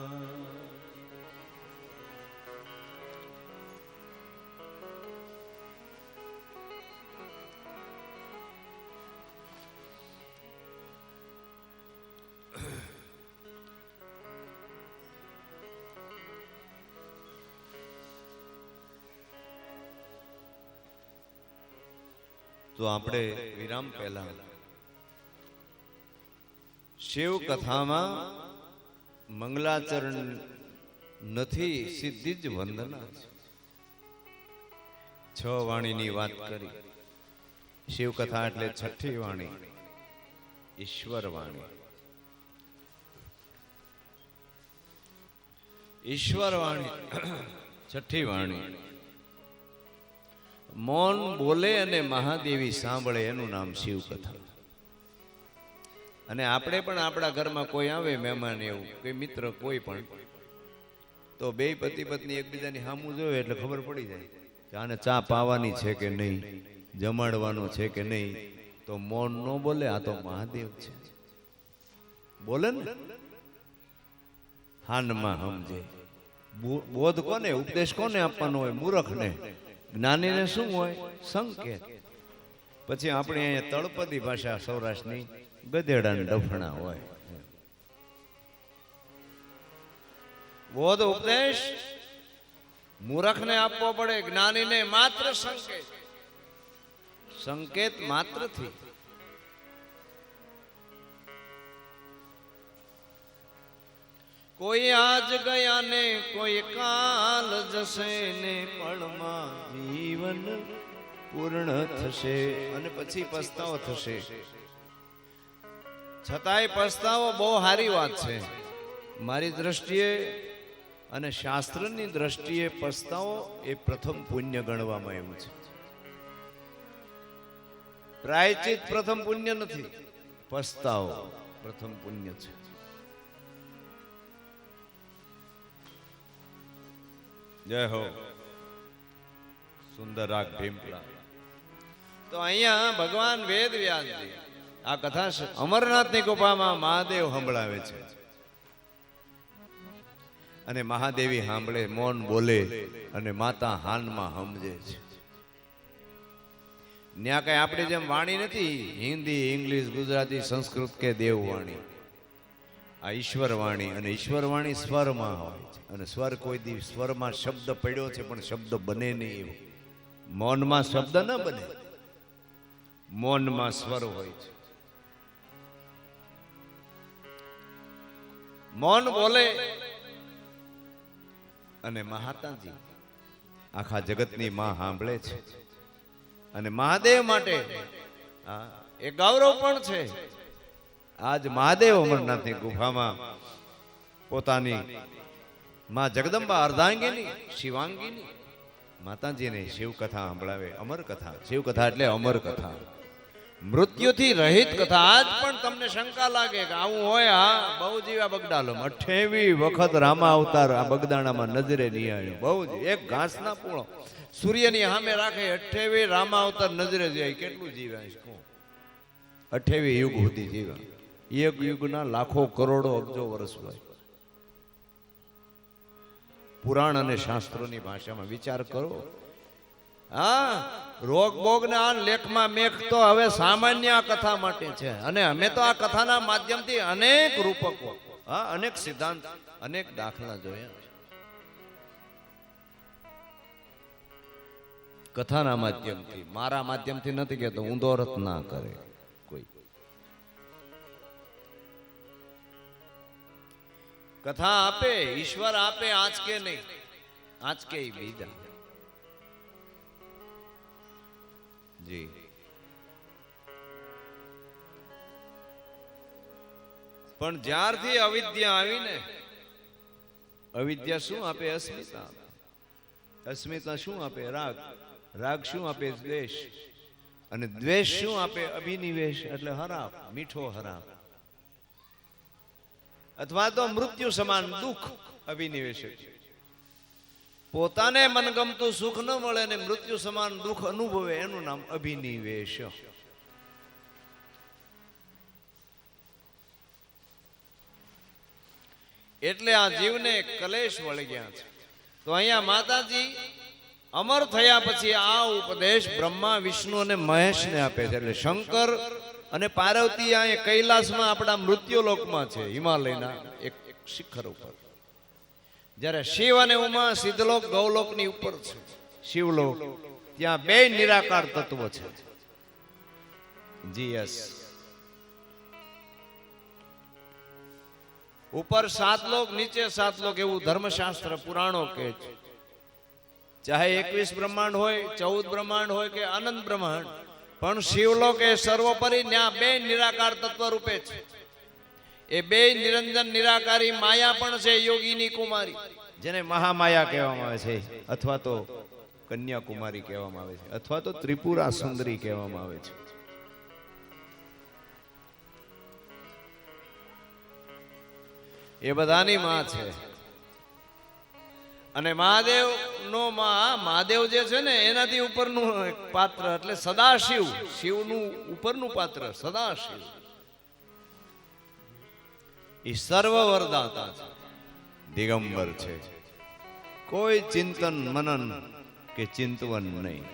તો આપણે વિરામ પહેલા શિવ કથામાં મંગલાચરણ નથી, સીધી જ વંદના છે. 6 વાણીની વાત કરી. શિવ કથા એટલે 6ઠ્ઠી વાણી, ઈશ્વર વાણી. ઈશ્વર વાણી 6ઠ્ઠી વાણી. મૌન બોલે અને મહાદેવી સાંભળે એનું નામ શિવ કથા. અને આપણે પણ આપણા ઘરમાં કોઈ આવે મહેમાન એવું કે મિત્ર કોઈ પણ, તો બે પતિ પત્ની એકબીજાની સામું જોવે એટલે ખબર પડી જાય કે આને ચા પાવાની છે કે નહીં, જમાડવાનો છે કે નહીં. તો મૌન ન બોલે, આ તો મહાદેવ છે. બોલે ને હાનમાં સમજે. બોધ કોને, ઉપદેશ કોને આપવાનો હોય? મૂર્ખને. જ્ઞાનીને શું હોય? સંકેત. પછી આપણે અહીંયા તળપદી ભાષા સૌરાષ્ટ્રની ગધેડા ડફણા હોય. બોધ ઉપદેશ મૂર્ખને આપવો પડે, જ્ઞાનીને માત્ર સંકેત. સંકેત માત્રથી. કોઈ આજ ગયા ને કોઈ કાલ જશે ને પળમાં જીવન પૂર્ણ થશે. અને પછી પસ્તાવો થશે. છતાંય પસ્તાવો બહુ સારી વાત છે મારી દ્રષ્ટિએ. અને શાસ્ત્રની દ્રષ્ટિએ પસ્તાવો એ પ્રથમ પુણ્ય ગણવામાં આવ્યું છે. પ્રાયચિત પ્રથમ પુણ્ય નથી, પસ્તાવો પ્રથમ પુણ્ય છે. જય હો સુંદર રાગ ભીમપલા. તો અહીંયા ભગવાન વેદ વ્યાસજી આ કથા અમરનાથની ગુફામાં મહાદેવ સંભળાવે છે. અને મહાદેવી સાંભળે, મૌન બોલે અને માતા હાનમાં સમજે છે. ત્યાં કઈ આપણી જેમ વાણી નથી, હિન્દી, ઇંગ્લિશ, ગુજરાતી, સંસ્કૃત કે દેવવાણી. આ ઈશ્વર વાણી. અને ઈશ્વર વાણી સ્વરમાં હોય છે. અને સ્વર કોઈ દી સ્વરમાં શબ્દ પડ્યો છે પણ શબ્દ બને નહીં એવો. મૌનમાં શબ્દ ન બને, મૌનમાં સ્વર હોય છે. મૌન બોલે અને મહાતાજી આખા જગતની માં સાંભળે છે. અને મહાદેવ માટે એ ગૌરવ પણ છે. આજ મહાદેવ અમરનાથની ગુફામાં પોતાની માં જગદંબા અર્ધાંગીની શિવાંગીની માતાજીને શિવ કથા સંભળાવે. અમર કથા. શિવ કથા એટલે અમર કથા, મૃત્યુથી રહિત કથા. આજ પણ તમને શંકા લાગે કે આવું હોય? હા, બહુ જીવા બગડાલો 28 વખત રામા અવતાર આ બગદાણામાં નજરે નિહાળ્યો. બહુ જ. એક ઘાસના પૂળો સૂર્યની સામે રાખે 28 રામા અવતાર નજરે જાય. કેટલું જીવ્યા? 28 યુગ સુધી જીવ્યા. એક યુગના લાખો કરોડો અબજો વર્ષ હોય. પુરાણ અને શાસ્ત્રોની ભાષામાં વિચાર કરો. હા, રોગ બોગ ને આ લેખમાં મેઘ તો હવે સામાન્ય આ કથા માટે છે. અને અમે તો આ કથાના માધ્યમથી અનેક રૂપકો, અનેક સિદ્ધાંત, અનેક દાખલા જોયા છે. કથાના માધ્યમથી, મારા માધ્યમથી નથી કહેતો, ઊંધો રત ના કરે કોઈ. કથા આપે, ઈશ્વર આપે, આંચકે નહીં. આંચકે બીજા. જી પણ જ્યારથી અવિદ્યા આવીને, અવિદ્યા શું આપે? અસ્મિતા. અસ્મિતા શું આપે? રાગ. રાગ શું આપે? દ્વેષ. અને દ્વેષ શું આપે? અભિનિવેશ, એટલે હરાપ, મીઠો હરાપ. અથવા તો મૃત્યુ સમાન દુઃખ. અભિનિવેશ પોતાને મનગમતું સુખ ન મળે ને મૃત્યુ સમાન દુઃખ અનુભવે, એનું નામ અભિનિવેશ. એટલે આ જીવને કલેશ વળી ગયા છે. તો અહીંયા માતાજી અમર થયા પછી આ ઉપદેશ બ્રહ્મા, વિષ્ણુ અને મહેશને આપે છે. એટલે શંકર અને પાર્વતી અહીંયા કૈલાસમાં, આપણા મૃત્યુલોકમાં છે, હિમાલયના એક શિખર ઉપર. જ્યારે શિવ અને ઉમા સિદ્ધલોક, ગૌલોકની ઉપર છે. શિવલોક, ત્યાં બે નિરાકાર તત્વ છે. જી યસ. ઉપર 7 લોક નીચે 7 લોક એવું ધર્મશાસ્ત્ર પુરાણો કહે છે. ચાહે 21 બ્રહ્માંડ હોય, 14 બ્રહ્માંડ હોય કે અનંત બ્રહ્માંડ, પણ શિવલોક એ સર્વોપરી ત્યાં બે નિરાકાર તત્વ રૂપે છે. એ બે નિરંજન નિરાકારી માયા પણ છે, યોગીની કુમારી, જેને મહામાયા કહેવામાં આવે છે, અથવા તો કન્યાકુમારી કહેવામાં આવે છે, અથવા તો ત્રિપુરા સુંદરી કહેવામાં આવે છે. એ બધાની માં છે. અને મહાદેવ નો મહાદેવ જે છે ને એનાથી ઉપરનું એક પાત્ર એટલે સદાશિવ, શિવનું ઉપરનું પાત્ર સદાશિવ. એ સર્વ વરદાતા છે, દિગંબર છે. કોઈ ચિંતન મનન કે ચિંતવન નહીં.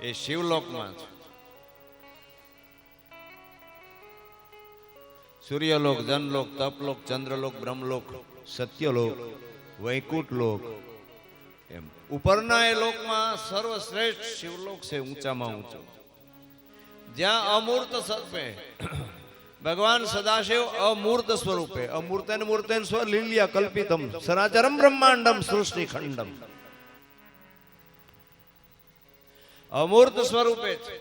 એ શિવલોકમાં છે. સૂર્યલોક, જનલોક, તપલોક, ચંદ્રલોક, બ્રહ્મલોક, સત્યલોક, વૈકુંઠ લોક, એમ ઉપરના એ લોકમાં સર્વશ્રેષ્ઠ શિવલોક છે, ઊંચામાં ઊંચો, જ્યાં અમૂર્ત સ્વરૂપે ભગવાન સદાશિવ અમૂર્ત સ્વરૂપે, અમૂર્તેન મૂર્તેન સ્વલીલ્યા કલ્પિતમ સરાચરમ બ્રહ્માંડમ સૃષ્ટિ ખંડમ, અમૂર્ત સ્વરૂપે છે,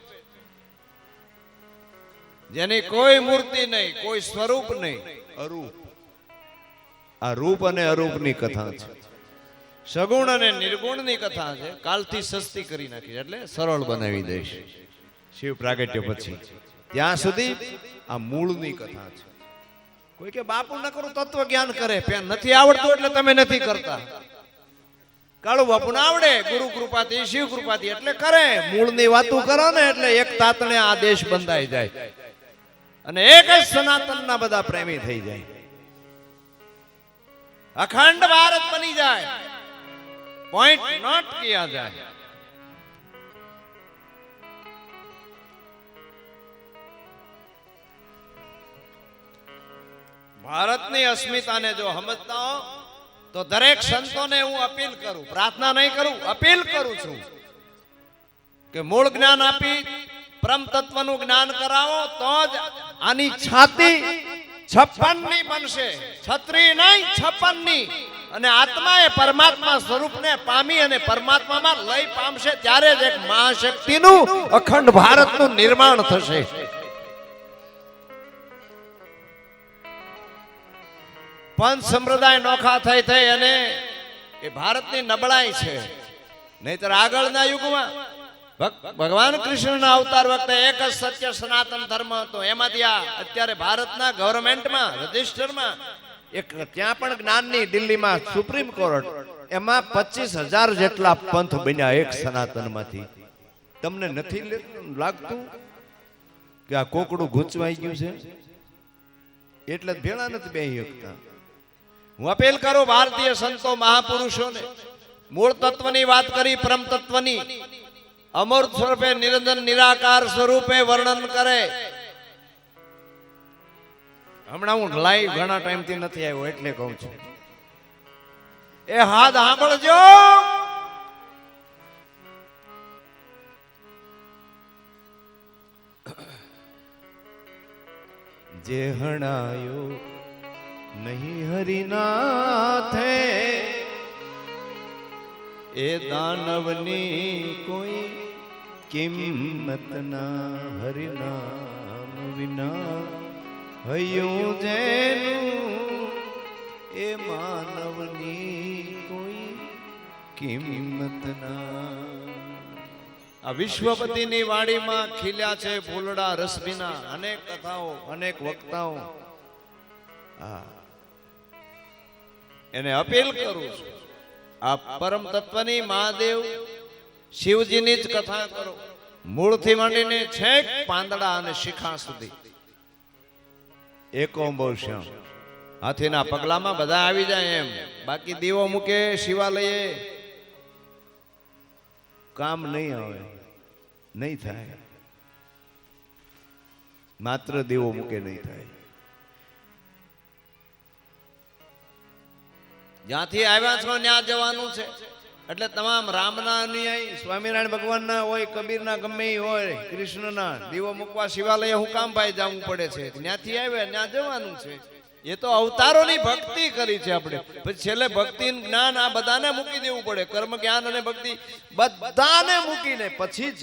જેની કોઈ મૂર્તિ નહીં, કોઈ સ્વરૂપ નહીં, અરૂપ. આ રૂપ અને અરૂપની કથા છે. સગુણ અને નિર્ગુણની કથા છે. કાલથી સસ્તી કરી નાખી એટલે સરળ બનાવી દઈશ શિવ પ્રાગટ્ય પછી. ત્યાં સુધી આ મૂળની કથા છે. કોઈ કે બાપુ ન કરું તત્વ જ્ઞાન કરે, નથી આવડતું એટલે તમે નથી કરતા. કાળુ બાપુને આવડે, ગુરુ કૃપાથી, શિવ કૃપાથી એટલે કરે. મૂળની વાતું કરો ને એટલે એક તાતણે આ દેશ બંધાઈ જાય અને એક જ સનાતનના બધા પ્રેમી થઈ જાય. અખંડ ભારત બની જાય, પોઈન્ટ નોટ કિયા જાય. ભારતની અસ્મિતાને જો સમજતા હો તો દરેક સંતોને હું અપીલ કરું, પ્રાર્થના નહીં કરું, અપીલ કરું છું કે મૂળ જ્ઞાન આપી પરમ તત્વનું જ્ઞાન કરાવો તો જ આની છાતી 56 ની બનશે, 36 નહીં 56 ની. અને આત્મા એ પરમાત્મા સ્વરૂપને પામી અને પરમાત્મામાં લય પામશે, ત્યારે જ એક મહાશક્તિનું અખંડ ભારતનું નિર્માણ થશે. પંચ સંપ્રદાય નોખા થઈ થઈ અને એ ભારતની નબળાઈ છે. નહીતર આગળના યુગમાં ભગવાન કૃષ્ણના અવતાર વખતે એક જ સત્ય સનાતન ધર્મ હતો. એમાંથી આ અત્યારે ભારતના ગવર્મેન્ટમાં રજિસ્ટરમાં એક ત્યાં પણ જ્ઞાનની દિલ્હીમાં સુપ્રીમ કોર્ટ, એમાં 25,000 જેટલા પંથ બન્યા એક સનાતનમાંથી. તમને નથી લાગતું કે આ કોકડું ગૂંચવાઈ ગયું છે? એટલે ભેળા નથી બેહી શકતા. હું અપીલ કરું ભારતીય સંતો મહાપુરુષોને, મૂળ તત્વની વાત કરી, પરમ તત્વની અમૂર્ત સ્વરૂપે નિરંજન નિરાકાર સ્વરૂપે વર્ણન કરે. હમણાં હું લાઈવ ઘણા ટાઈમથી નથી આવ્યો એટલે કહું છું. એ હાથ સાંભળજો. જે હણાયો નહીં હરિનાથે, એ દાનવની કોઈ કિંમત ના. હરિનામ વિના હૈયું જેનું, એ માનવની કોઈ કિંમત ના. આ વિશ્વપતિની વાડીમાં ખીલ્યા છે ફૂલડા રસભીના અનેક કથાઓ, અનેક વક્તાઓ. એને અપીલ કરું છું, આ પરમ તત્વની મહાદેવ શિવજીની જ કથા કરો, મૂળથી માંડીને છેક પાંદડા અને શિખા સુધી. એકો બહુ શ્યામ હાથીના પગલામાં બધા આવી જાય એમ. બાકી દીવો મૂકે શિવાલયે કામ નહીં આવે, નહીં થાય. માત્ર દીવો મૂકે નહીં થાય. જ્યાંથી આવ્યા છો ત્યાં જવાનું છે. એટલે તમામ રામના અનુયાયી સ્વામિનારાયણ ભગવાનના હોય, કબીરના ગમે ઈ હોય, કૃષ્ણના દીવો મૂકવા શિવાલય હું કામ ભાઈ જવું પડે છે? ત્યાંથી આવે ત્યાં જવાનું છે. એ તો અવતારોની ભક્તિ કરી છે આપણે. પછી છેલ્લે ભક્તિ જ્ઞાન આ બધાને મૂકી દેવું પડે. કર્મ જ્ઞાન અને ભક્તિ બધાને મૂકીને પછી જ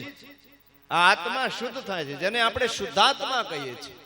આ આત્મા શુદ્ધ થાય છે, જેને આપણે શુદ્ધાત્મા કહીએ છીએ.